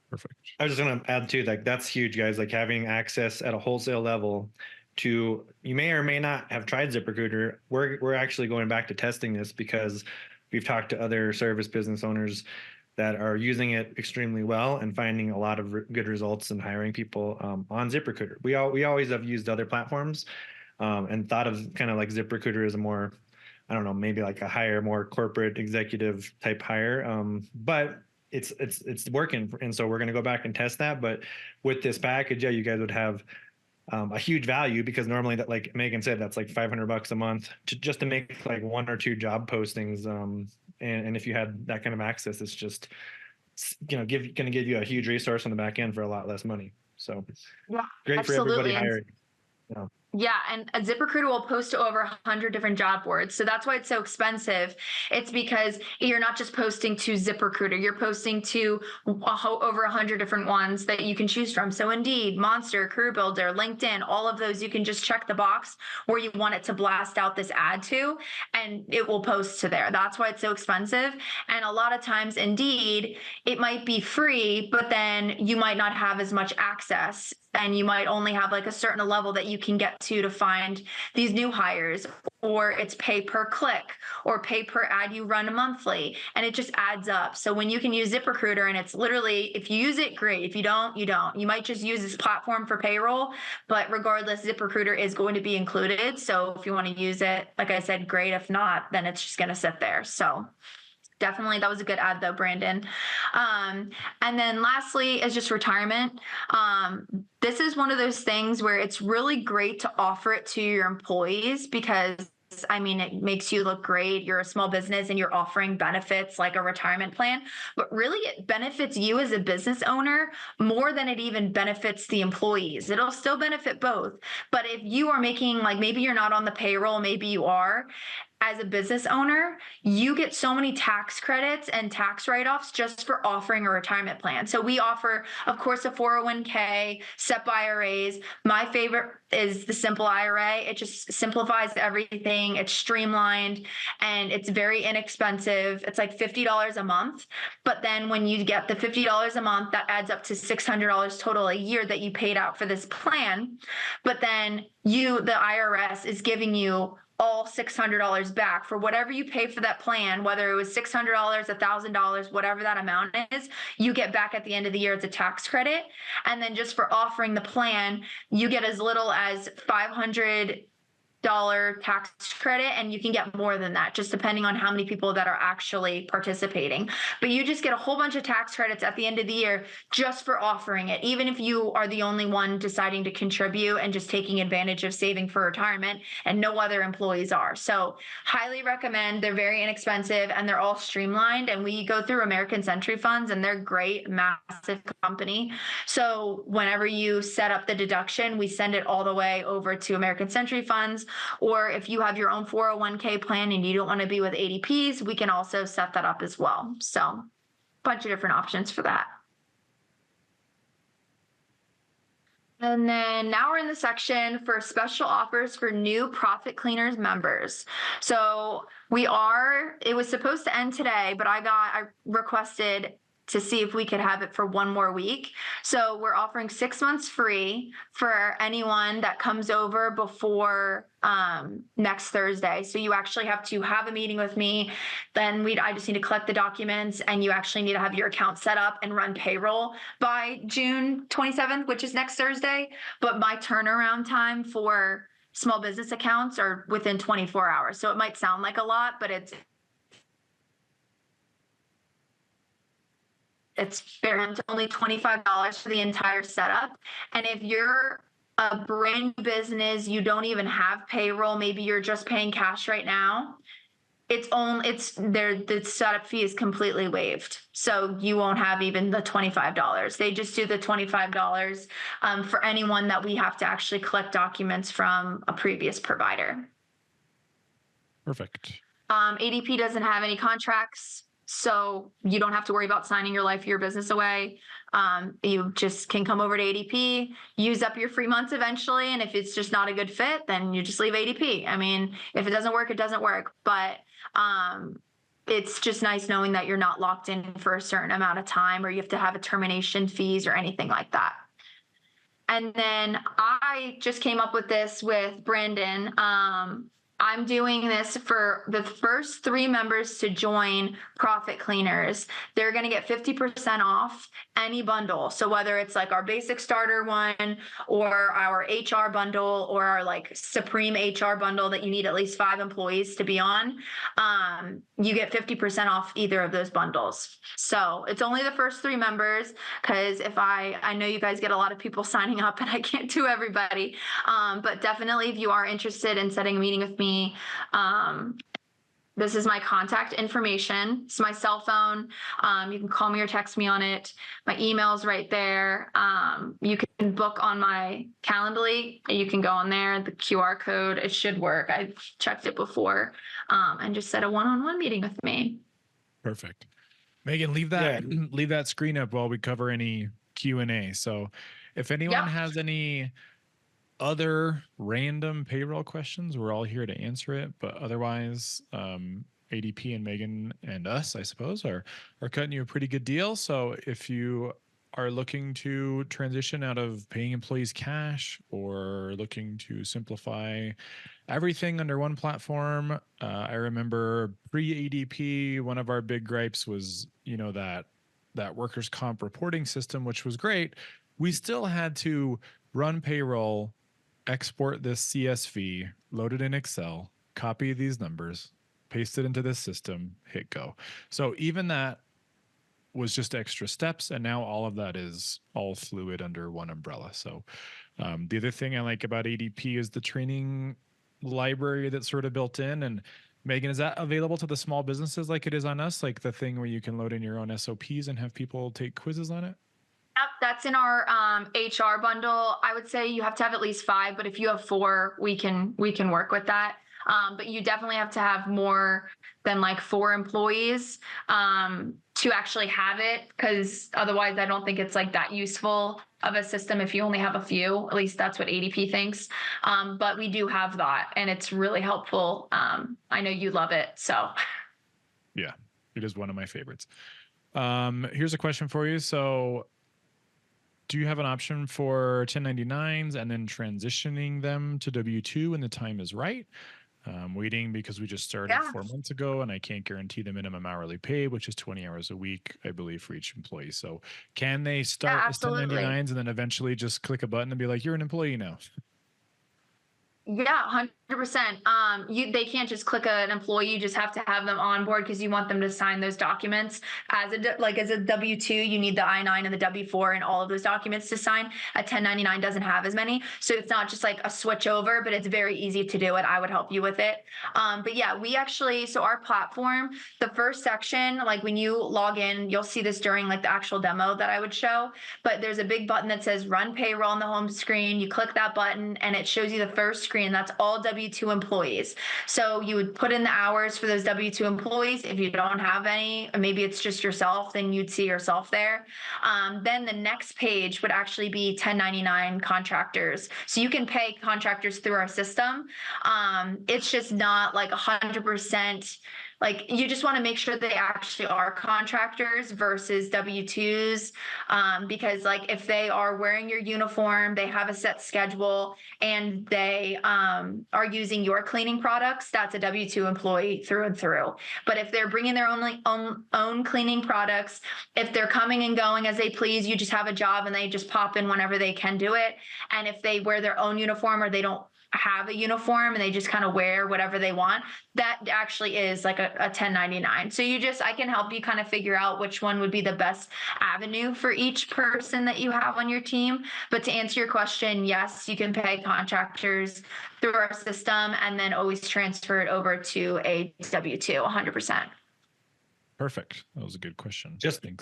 Perfect. I was just going to add too, like that's huge, guys, like having access at a wholesale level to, you may or may not have tried ZipRecruiter. We're actually going back to testing this because we've talked to other service business owners that are using it extremely well and finding a lot of good results in hiring people on ZipRecruiter. We always have used other platforms and thought of kind of like ZipRecruiter as a more, I don't know, maybe like a higher, more corporate executive type hire. But it's working. And so we're going to go back and test that. But with this package, yeah, you guys would have a huge value, because normally that, like Megan said, that's like $500 a month just to make like 1 or 2 job postings. And if you had that kind of access, it's just, going to give you a huge resource on the back end for a lot less money. So yeah, great absolutely. For everybody hiring. Yeah. Yeah, and ZipRecruiter will post to over 100 different job boards. So that's why it's so expensive. It's because you're not just posting to ZipRecruiter, you're posting to over 100 different ones that you can choose from. So Indeed, Monster, CareerBuilder, LinkedIn, all of those, you can just check the box where you want it to blast out this ad to, and it will post to there. That's why it's so expensive. And a lot of times, Indeed, it might be free, but then you might not have as much access, and you might only have like a certain level that you can get to find these new hires, or it's pay per click or pay per ad you run monthly, and it just adds up. So when you can use ZipRecruiter, and it's literally, if you use it, great. If you don't, you don't. You might just use this platform for payroll, but regardless, ZipRecruiter is going to be included. So if you want to use it, like I said, great. If not, then it's just going to sit there. So definitely, that was a good ad though, Brandon. And then lastly is just retirement. This is one of those things where it's really great to offer it to your employees because, I mean, it makes you look great. You're a small business and you're offering benefits like a retirement plan, but really it benefits you as a business owner more than it even benefits the employees. It'll still benefit both. But if you are making, like, maybe you're not on the payroll, maybe you are, as a business owner, you get so many tax credits and tax write-offs just for offering a retirement plan. So we offer, of course, a 401k, SEP IRAs. My favorite is the Simple IRA. It just simplifies everything. It's streamlined and it's very inexpensive. It's like $50 a month. But then when you get the $50 a month, that adds up to $600 total a year that you paid out for this plan. But then the IRS is giving you all $600 back for whatever you pay for that plan, whether it was $600, $1,000, whatever that amount is, you get back at the end of the year as a tax credit. And then just for offering the plan, you get as little as $500 tax credit, and you can get more than that just depending on how many people that are actually participating. But you just get a whole bunch of tax credits at the end of the year just for offering it, even if you are the only one deciding to contribute and just taking advantage of saving for retirement and no other employees are. So highly recommend. They're very inexpensive and they're all streamlined, and we go through American Century Funds, and they're great, massive company. So whenever you set up the deduction, we send it all the way over to American Century Funds. Or if you have your own 401k plan and you don't want to be with ADPs, we can also set that up as well. So a bunch of different options for that. And then now we're in the section for special offers for new Profit Cleaners members. So it was supposed to end today, but I requested to see if we could have it for one more week. So we're offering 6 months free for anyone that comes over before next Thursday. So you actually have to have a meeting with me. Then I just need to collect the documents, and you actually need to have your account set up and run payroll by June 27th, which is next Thursday. But my turnaround time for small business accounts are within 24 hours. So it might sound like a lot, but it's only $25 for the entire setup. And if you're a brand new business, you don't even have payroll, maybe you're just paying cash right now, the setup fee is completely waived. So you won't have even the $25. They just do the $25 for anyone that we have to actually collect documents from a previous provider. Perfect. ADP doesn't have any contracts, so you don't have to worry about signing your life or your business away. You just can come over to ADP, use up your free months eventually, and if it's just not a good fit, then you just leave ADP. I mean, if it doesn't work, it doesn't work. But it's just nice knowing that you're not locked in for a certain amount of time, or you have to have a termination fees or anything like that. And then I just came up with this with Brandon. I'm doing this for the first 3 members to join Profit Cleaners. They're going to get 50% off any bundle. So whether it's like our basic starter one or our HR bundle or our like supreme HR bundle that you need at least 5 employees to be on, you get 50% off either of those bundles. So it's only the first 3 members, because I know you guys get a lot of people signing up and I can't do everybody. But definitely if you are interested in setting a meeting with me, this is my contact information. It's my cell phone. You can call me or text me on it. My email's right there. You can book on my Calendly. You can go on there. The QR code, it should work. I've checked it before, and just set a one-on-one meeting with me. Perfect. Megan, leave that screen up while we cover any Q&A. So if anyone has any other random payroll questions, we're all here to answer it. But otherwise, ADP and Megan and us, I suppose, are cutting you a pretty good deal. So if you are looking to transition out of paying employees cash or looking to simplify everything under one platform, I remember pre-ADP, one of our big gripes was, that workers' comp reporting system, which was great. We still had to run payroll, export this CSV, load it in Excel, copy these numbers, paste it into this system, hit go. So even that was just extra steps, and now all of that is all fluid under one umbrella. So the other thing I like about ADP is the training library that's sort of built in. And Megan, is that available to the small businesses like it is on us, like the thing where you can load in your own SOPs and have people take quizzes on it? Yep, that's in our HR bundle. I would say you have to have at least 5, but if you have 4, we can work with that. But you definitely have to have more than like 4 employees to actually have it, because otherwise I don't think it's like that useful of a system if you only have a few. At least that's what ADP thinks. But we do have that, and it's really helpful. I know you love it, so. Yeah, it is one of my favorites. Here's a question for you. So do you have an option for 1099s and then transitioning them to W-2 when the time is right? I'm waiting because we just started 4 months ago and I can't guarantee the minimum hourly pay, which is 20 hours a week, I believe, for each employee. So can they start as 1099s and then eventually just click a button and be like, you're an employee now? Yeah, 100%. They can't just click an employee. You just have to have them on board because you want them to sign those documents as a W-2. You need the I-9 and the W-4 and all of those documents to sign. A 1099 doesn't have as many, so it's not just like a switch over, but it's very easy to do it. I would help you with it. But yeah, so our platform, the first section, like when you log in, you'll see this during like the actual demo that I would show. But there's a big button that says Run Payroll on the home screen. You click that button, and it shows you the first screen. That's all W-2 employees. So you would put in the hours for those W-2 employees. If you don't have any, or maybe it's just yourself, then you'd see yourself there. Then the next page would actually be 1099 contractors. So you can pay contractors through our system. It's just not like 100%. Like, you just want to make sure they actually are contractors versus W-2s, because like if they are wearing your uniform, they have a set schedule, and they are using your cleaning products, that's a W-2 employee through and through. But if they're bringing their own cleaning products, if they're coming and going as they please, you just have a job and they just pop in whenever they can do it. And if they wear their own uniform or they don't have a uniform and they just kind of wear whatever they want, that actually is like a 1099. So I can help you kind of figure out which one would be the best avenue for each person that you have on your team. But to answer your question, yes, you can pay contractors through our system and then always transfer it over to a W-2, 100%. Perfect. That was a good question. Just a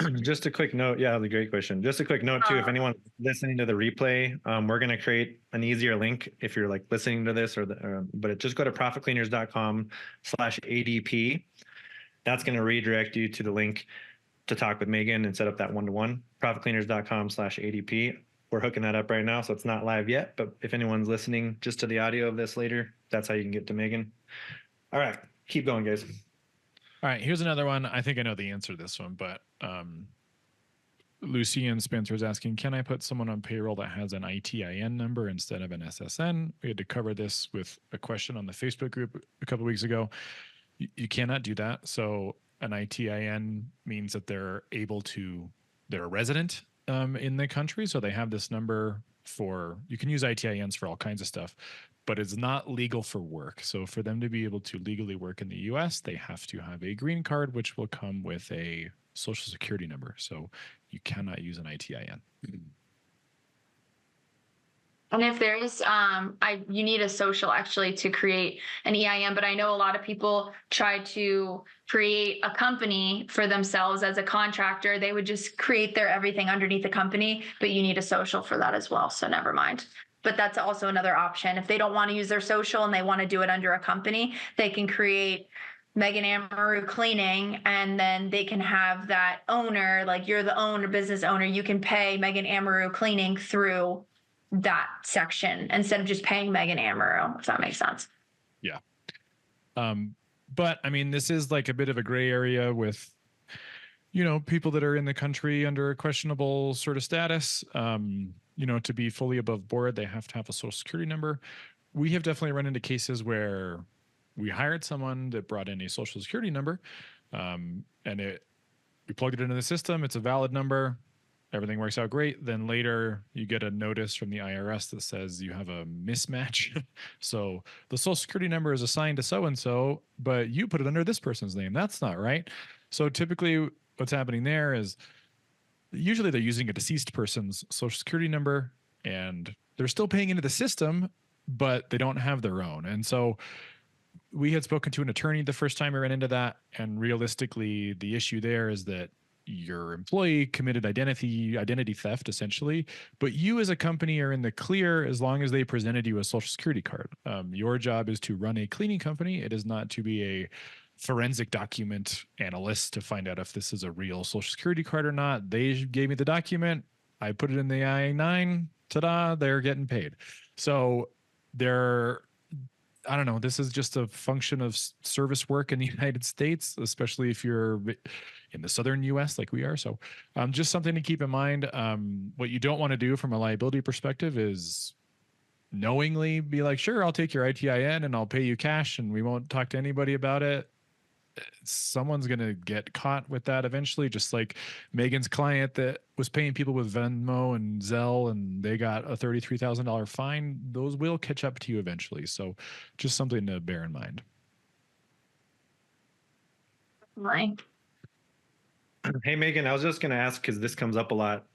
quick note. Yeah, that was a great question. Just a quick note too. If anyone's listening to the replay, we're going to create an easier link if you're like listening to this but just go to profitcleaners.com/ADP. That's going to redirect you to the link to talk with Megan and set up that one-to-one. profitcleaners.com/ADP. We're hooking that up right now, so it's not live yet. But if anyone's listening just to the audio of this later, that's how you can get to Megan. All right, keep going, guys. All right, here's another one. I think I know the answer to this one, but Lucy and Spencer is asking, can I put someone on payroll that has an ITIN number instead of an SSN? We had to cover this with a question on the Facebook group a couple of weeks ago. You cannot do that. So an ITIN means that they're a resident in the country. So they have this number you can use ITINs for all kinds of stuff, but it's not legal for work. So for them to be able to legally work in the US, they have to have a green card, which will come with a social security number. So you cannot use an ITIN. And if there is, you need a social actually to create an EIN, but I know a lot of people try to create a company for themselves as a contractor. They would just create their everything underneath the company, but you need a social for that as well. So never mind. But that's also another option. If they don't want to use their social and they want to do it under a company, they can create Megan Amaru Cleaning, and then they can have that owner, like you're the owner, business owner, you can pay Megan Amaru Cleaning through that section instead of just paying Megan Amaru, if that makes sense. Yeah. But I mean, this is like a bit of a gray area with, people that are in the country under a questionable sort of status. To be fully above board, they have to have a social security number. We have definitely run into cases where we hired someone that brought in a social security number, and we plugged it into the system. It's a valid number. Everything works out great. Then later you get a notice from the IRS that says you have a mismatch. So the social security number is assigned to so-and-so, but you put it under this person's name. That's not right. So typically what's happening there is usually they're using a deceased person's social security number and they're still paying into the system, but they don't have their own. And so we had spoken to an attorney the first time we ran into that. And realistically, the issue there is that your employee committed identity theft, essentially, but you as a company are in the clear as long as they presented you a social security card. Your job is to run a cleaning company. It is not to be a forensic document analyst to find out if this is a real social security card or not. They gave me the document. I put it in the I-9. Ta-da, they're getting paid. So I don't know, this is just a function of service work in the United States, especially if you're in the southern US like we are. So just something to keep in mind. What you don't want to do from a liability perspective is knowingly be like, sure, I'll take your ITIN and I'll pay you cash and we won't talk to anybody about it, someone's going to get caught with that eventually. Just like Megan's client that was paying people with Venmo and Zelle and they got a $33,000 fine. Those will catch up to you eventually. So just something to bear in mind. Right. Hey, Megan, I was just going to ask, because this comes up a lot.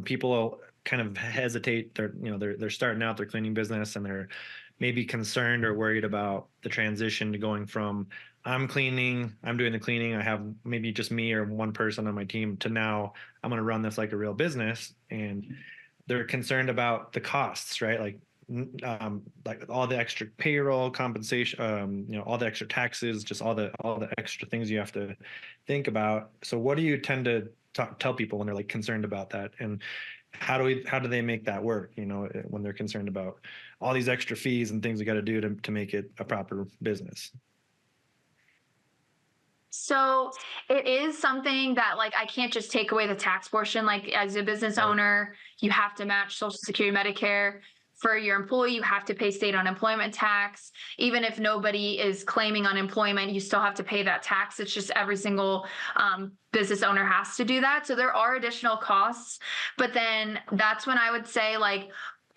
People kind of hesitate. They're starting out their cleaning business and they're maybe concerned or worried about the transition to going from I'm doing the cleaning, I have maybe just me or one person on my team, to now I'm going to run this like a real business. And they're concerned about the costs, right? Like all the extra payroll compensation, all the extra taxes, just all the extra things you have to think about. So what do you tend to tell people when they're like concerned about that, and how do they make that work? When they're concerned about all these extra fees and things we got to do to make it a proper business. So it is something that like I can't just take away the tax portion. Like as a business owner, you have to match Social Security, Medicare. For your employee, you have to pay state unemployment tax. Even if nobody is claiming unemployment, you still have to pay that tax. It's just every single business owner has to do that. So there are additional costs, but then that's when I would say like,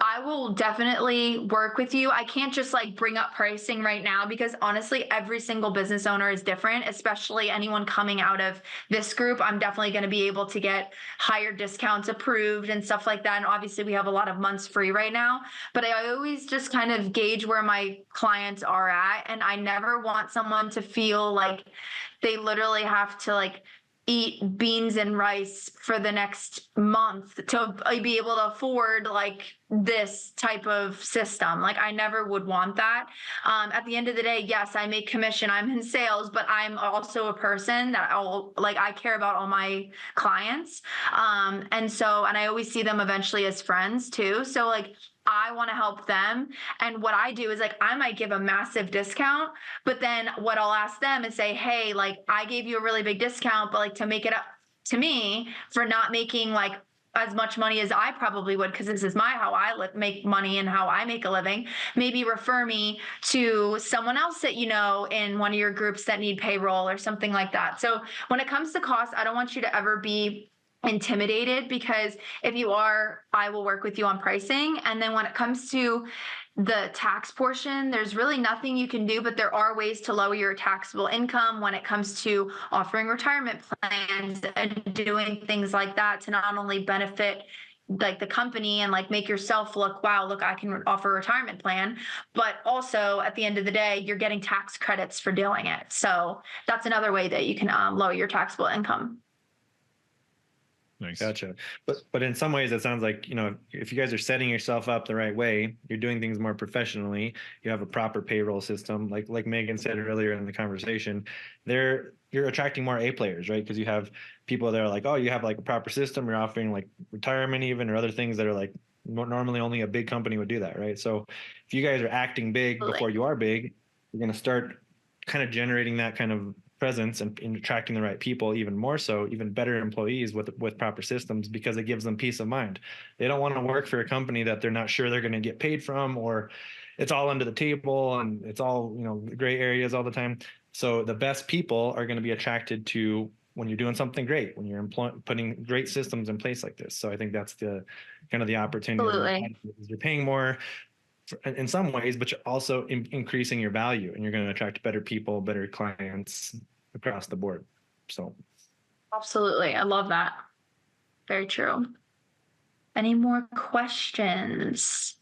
I will definitely work with you. I can't just like bring up pricing right now because honestly, every single business owner is different, especially anyone coming out of this group. I'm definitely going to be able to get higher discounts approved and stuff like that. And obviously we have a lot of months free right now, but I always just kind of gauge where my clients are at. And I never want someone to feel like they literally have to like eat beans and rice for the next month to be able to afford like this type of system. Like I never would want that. At the end of the day, yes, I make commission, I'm in sales, but I'm also a person that I care about all my clients. And I always see them eventually as friends too. So like, I want to help them. And what I do is like, I might give a massive discount, but then what I'll ask them is say, hey, like I gave you a really big discount, but like to make it up to me for not making like as much money as I probably would, because this is how I make money and how I make a living, maybe refer me to someone else that in one of your groups that need payroll or something like that. So when it comes to cost, I don't want you to ever be intimidated, because if you are, I will work with you on pricing. And then when it comes to the tax portion, there's really nothing you can do, but there are ways to lower your taxable income when it comes to offering retirement plans and doing things like that to not only benefit like the company and like make yourself look, wow, look, I can offer a retirement plan, but also at the end of the day, you're getting tax credits for doing it. So that's another way that you can lower your taxable income. Nice. Gotcha. But in some ways, it sounds like, if you guys are setting yourself up the right way, you're doing things more professionally, you have a proper payroll system, like Megan said earlier in the conversation, you're attracting more A players, right? Because you have people that are like, oh, you have like a proper system, you're offering like retirement even, or other things that are like normally only a big company would do that, right? So if you guys are acting big before you are big, you're going to start kind of generating that kind of presence and attracting the right people, even more so, even better employees with proper systems, because it gives them peace of mind. They don't want to work for a company that they're not sure they're going to get paid from, or it's all under the table and it's all, gray areas all the time. So the best people are going to be attracted to when you're doing something great, when you're putting great systems in place like this. So I think that's the kind of the opportunity. Absolutely. You're paying more in some ways, but you're also increasing your value, and you're going to attract better people, better clients across the board. So absolutely. I love that. Very true. Any more questions?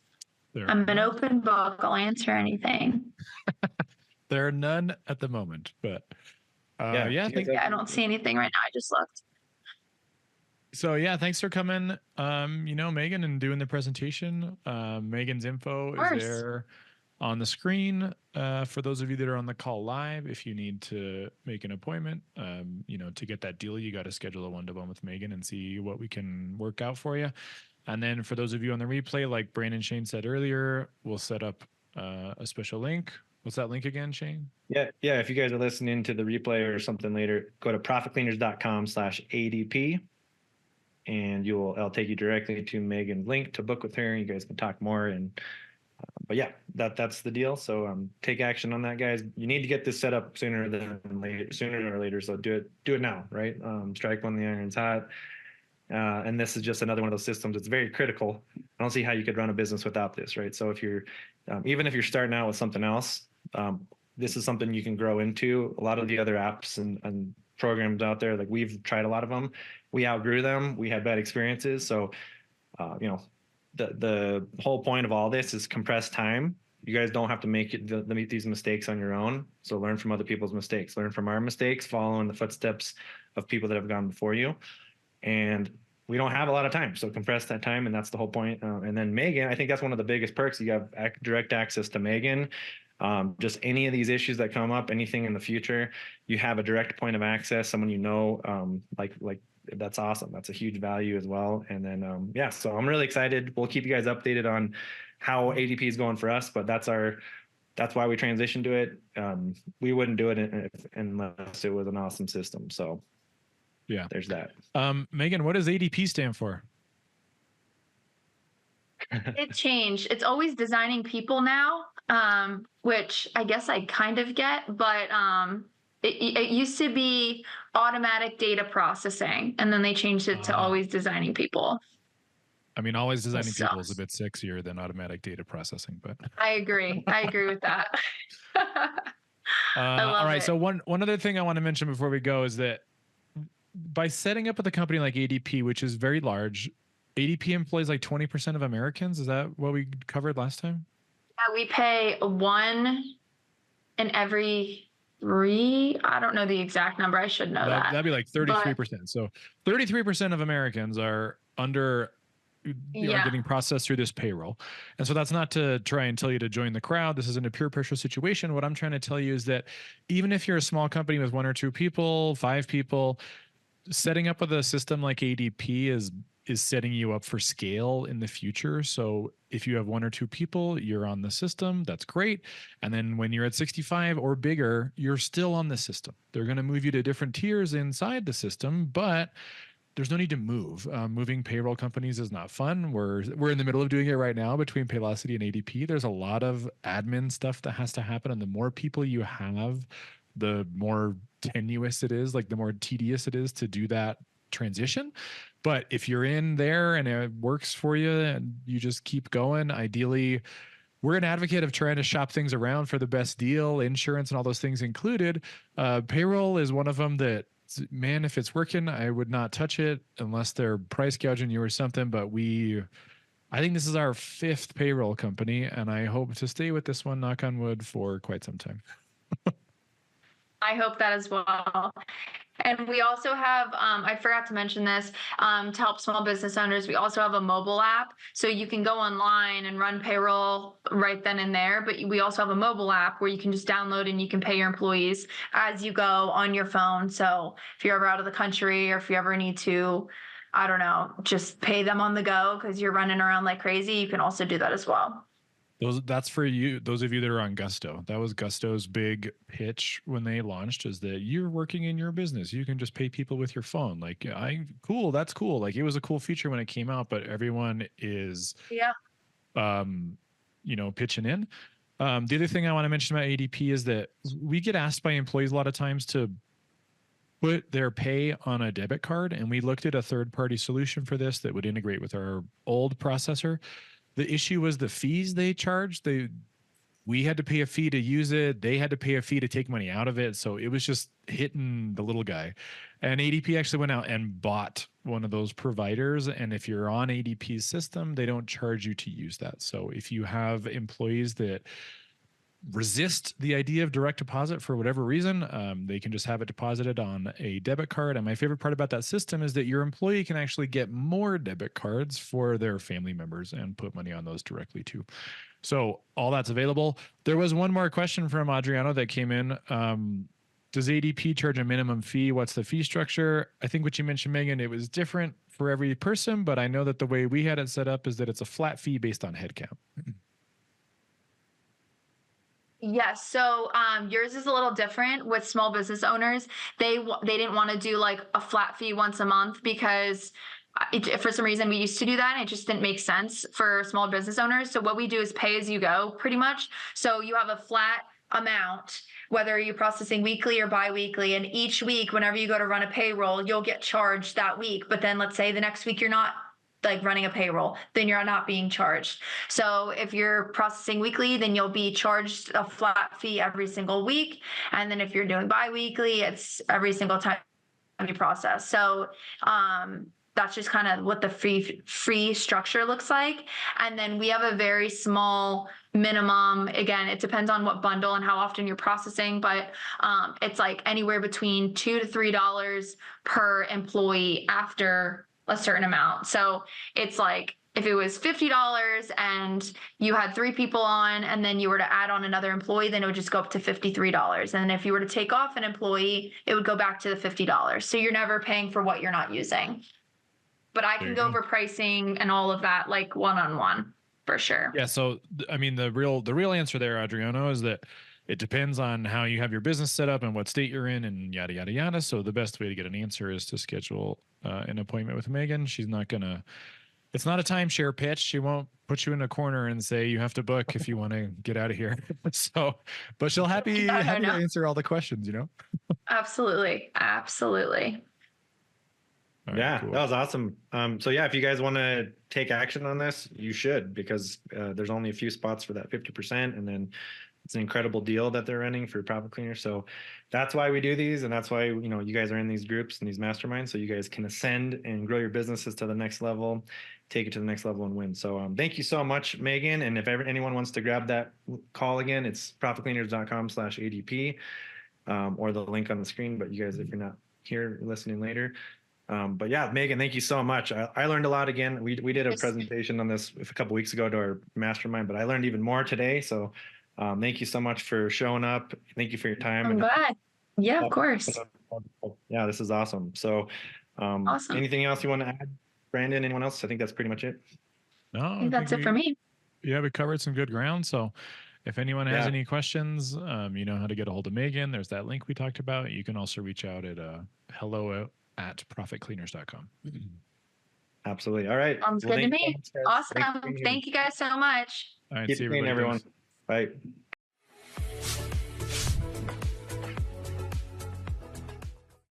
I'm an open book. I'll answer anything. There are none at the moment, but I don't see anything right now. I just looked. So yeah, thanks for coming, Megan, and doing the presentation. Megan's info is there on the screen for those of you that are on the call live. If you need to make an appointment, to get that deal, you got to schedule a one-to-one with Megan and see what we can work out for you. And then for those of you on the replay, like Brandon Shane said earlier, we'll set up a special link. What's that link again, Shane? Yeah. If you guys are listening to the replay or something later, go to profitcleaners.com/ADP. And I'll take you directly to Megan's link to book with her. You guys can talk more and But yeah, that's the deal. So take action on that, guys. You need to get this set up sooner or later. So do it now, right? Strike when the iron's hot. And this is just another one of those systems. It's very critical. I don't see how you could run a business without this, right? So if you're, even if you're starting out with something else, this is something you can grow into. A lot of the other apps and programs out there, like we've tried a lot of them. We outgrew them. We had bad experiences. So, the whole point of all this is compressed time. You guys don't have to make these mistakes on your own. So learn from other people's mistakes. Learn from our mistakes. Follow in the footsteps of people that have gone before you. And we don't have a lot of time, so compress that time, and that's the whole point. And then Megan, I think that's one of the biggest perks. You have direct access to Megan. Just any of these issues that come up, anything in the future, you have a direct point of access, someone you know, like that's awesome. That's a huge value as well. And then yeah, so I'm really excited. We'll keep you guys updated on how ADP is going for us, but that's why we transitioned to it. We wouldn't do it unless it was an awesome system. So yeah, there's that. Megan, what does ADP stand for? It changed. It's always designing people now, which I guess I kind of get, but it used to be automatic data processing, and then they changed it to always designing people. I mean, always designing people is a bit sexier than automatic data processing, but I agree. I agree with that. All right. So one other thing I want to mention before we go is that by setting up with a company like ADP, which is very large, ADP employs like 20% of Americans. Is that what we covered last time? Yeah, we pay 1 in every 3. I don't know the exact number. I should know that. That'd be like 33%. So 33% of Americans are getting processed through this payroll. And so that's not to try and tell you to join the crowd. This isn't a peer pressure situation. What I'm trying to tell you is that even if you're a small company with 1 or 2 people, 5 people, setting up with a system like ADP is setting you up for scale in the future. So if you have 1 or 2 people, you're on the system. That's great. And then when you're at 65 or bigger, you're still on the system. They're going to move you to different tiers inside the system, but there's no need to move. Moving payroll companies is not fun. We're in the middle of doing it right now between Paylocity and ADP. There's a lot of admin stuff that has to happen. And the more people you have, the more tenuous it is, like the more tedious it is to do that transition. But if you're in there and it works for you and you just keep going, ideally, we're an advocate of trying to shop things around for the best deal, insurance and all those things included. Payroll is one of them that, man, if it's working, I would not touch it unless they're price gouging you or something. But I think this is our 5th payroll company, and I hope to stay with this one, knock on wood, for quite some time. I hope that as well. And we also have, I forgot to mention this, to help small business owners, we also have a mobile app. So you can go online and run payroll right then and there. But we also have a mobile app where you can just download and you can pay your employees as you go on your phone. So if you're ever out of the country or if you ever need to, I don't know, just pay them on the go because you're running around like crazy, you can also do that as well. That's for you, those of you that are on Gusto. That was Gusto's big pitch when they launched, is that you're working in your business. You can just pay people with your phone. Like, cool, that's cool. Like, it was a cool feature when it came out, but everyone is, pitching in. The other thing I want to mention about ADP is that we get asked by employees a lot of times to put their pay on a debit card. And we looked at a third-party solution for this that would integrate with our old processor. The issue was the fees they charged. We had to pay a fee to use it. They had to pay a fee to take money out of it. So it was just hitting the little guy. And ADP actually went out and bought one of those providers. And if you're on ADP's system, they don't charge you to use that. So if you have employees that resist the idea of direct deposit for whatever reason, they can just have it deposited on a debit card. And my favorite part about that system is that your employee can actually get more debit cards for their family members and put money on those directly too. So all that's available. There was one more question from Adriano that came in. Does ADP charge a minimum fee? What's the fee structure? I think what you mentioned, Megan, it was different for every person, but I know that the way we had it set up is that it's a flat fee based on headcount. Yes. So yours is a little different with small business owners. They didn't want to do like a flat fee once a month because for some reason we used to do that and it just didn't make sense for small business owners. So what we do is pay as you go pretty much. So you have a flat amount, whether you're processing weekly or bi-weekly, and each week whenever you go to run a payroll, you'll get charged that week. But then let's say the next week you're not like running a payroll, then you're not being charged. So if you're processing weekly, then you'll be charged a flat fee every single week. And then if you're doing bi-weekly, it's every single time you process. So that's just kind of what the free structure looks like. And then we have a very small minimum. Again, it depends on what bundle and how often you're processing, but it's like anywhere between $2 to $3 per employee after a certain amount. So it's like if it was $50 and you had 3 people on, and then you were to add on another employee, then it would just go up to $53. And if you were to take off an employee, it would go back to the $50. So you're never paying for what you're not using. But I can go over pricing and all of that, like one-on-one for sure. Yeah. So, I mean, the real answer there, Adriano, is that it depends on how you have your business set up and what state you're in and yada, yada, yada. So the best way to get an answer is to schedule an appointment with Megan. She's not going to, it's not a timeshare pitch. She won't put you in a corner and say, you have to book if you want to get out of here. So, but she'll happy to answer all the questions, you know? Absolutely. Absolutely. Right, yeah, cool. That was awesome. So yeah, if you guys want to take action on this, you should, because there's only a few spots for that 50%. And then it's an incredible deal that they're running for profit cleaners. So that's why we do these. And that's why, you know, you guys are in these groups and these masterminds, so you guys can ascend and grow your businesses to the next level, take it to the next level and win. So thank you so much, Megan. And if anyone wants to grab that call again, it's profitcleaners.com/ADP or the link on the screen. But you guys, if you're not here listening later, but yeah, Megan, thank you so much. I learned a lot again. We did a presentation on this a couple weeks ago to our mastermind, but I learned even more today. So thank you so much for showing up. Thank you for your time. I'm glad. Yeah, of course. Yeah, this is awesome. So Awesome. Anything else you want to add, Brandon? Anyone else? I think that's pretty much it. No, I think that's it for me. Yeah, we covered some good ground. So if anyone has any questions, you know how to get a hold of Megan. There's that link we talked about. You can also reach out at hello@profitcleaners.com. Absolutely. All right. Sounds good to me. Awesome. Thank you guys so much. All right. Keep see you, everyone. Thanks. Bye.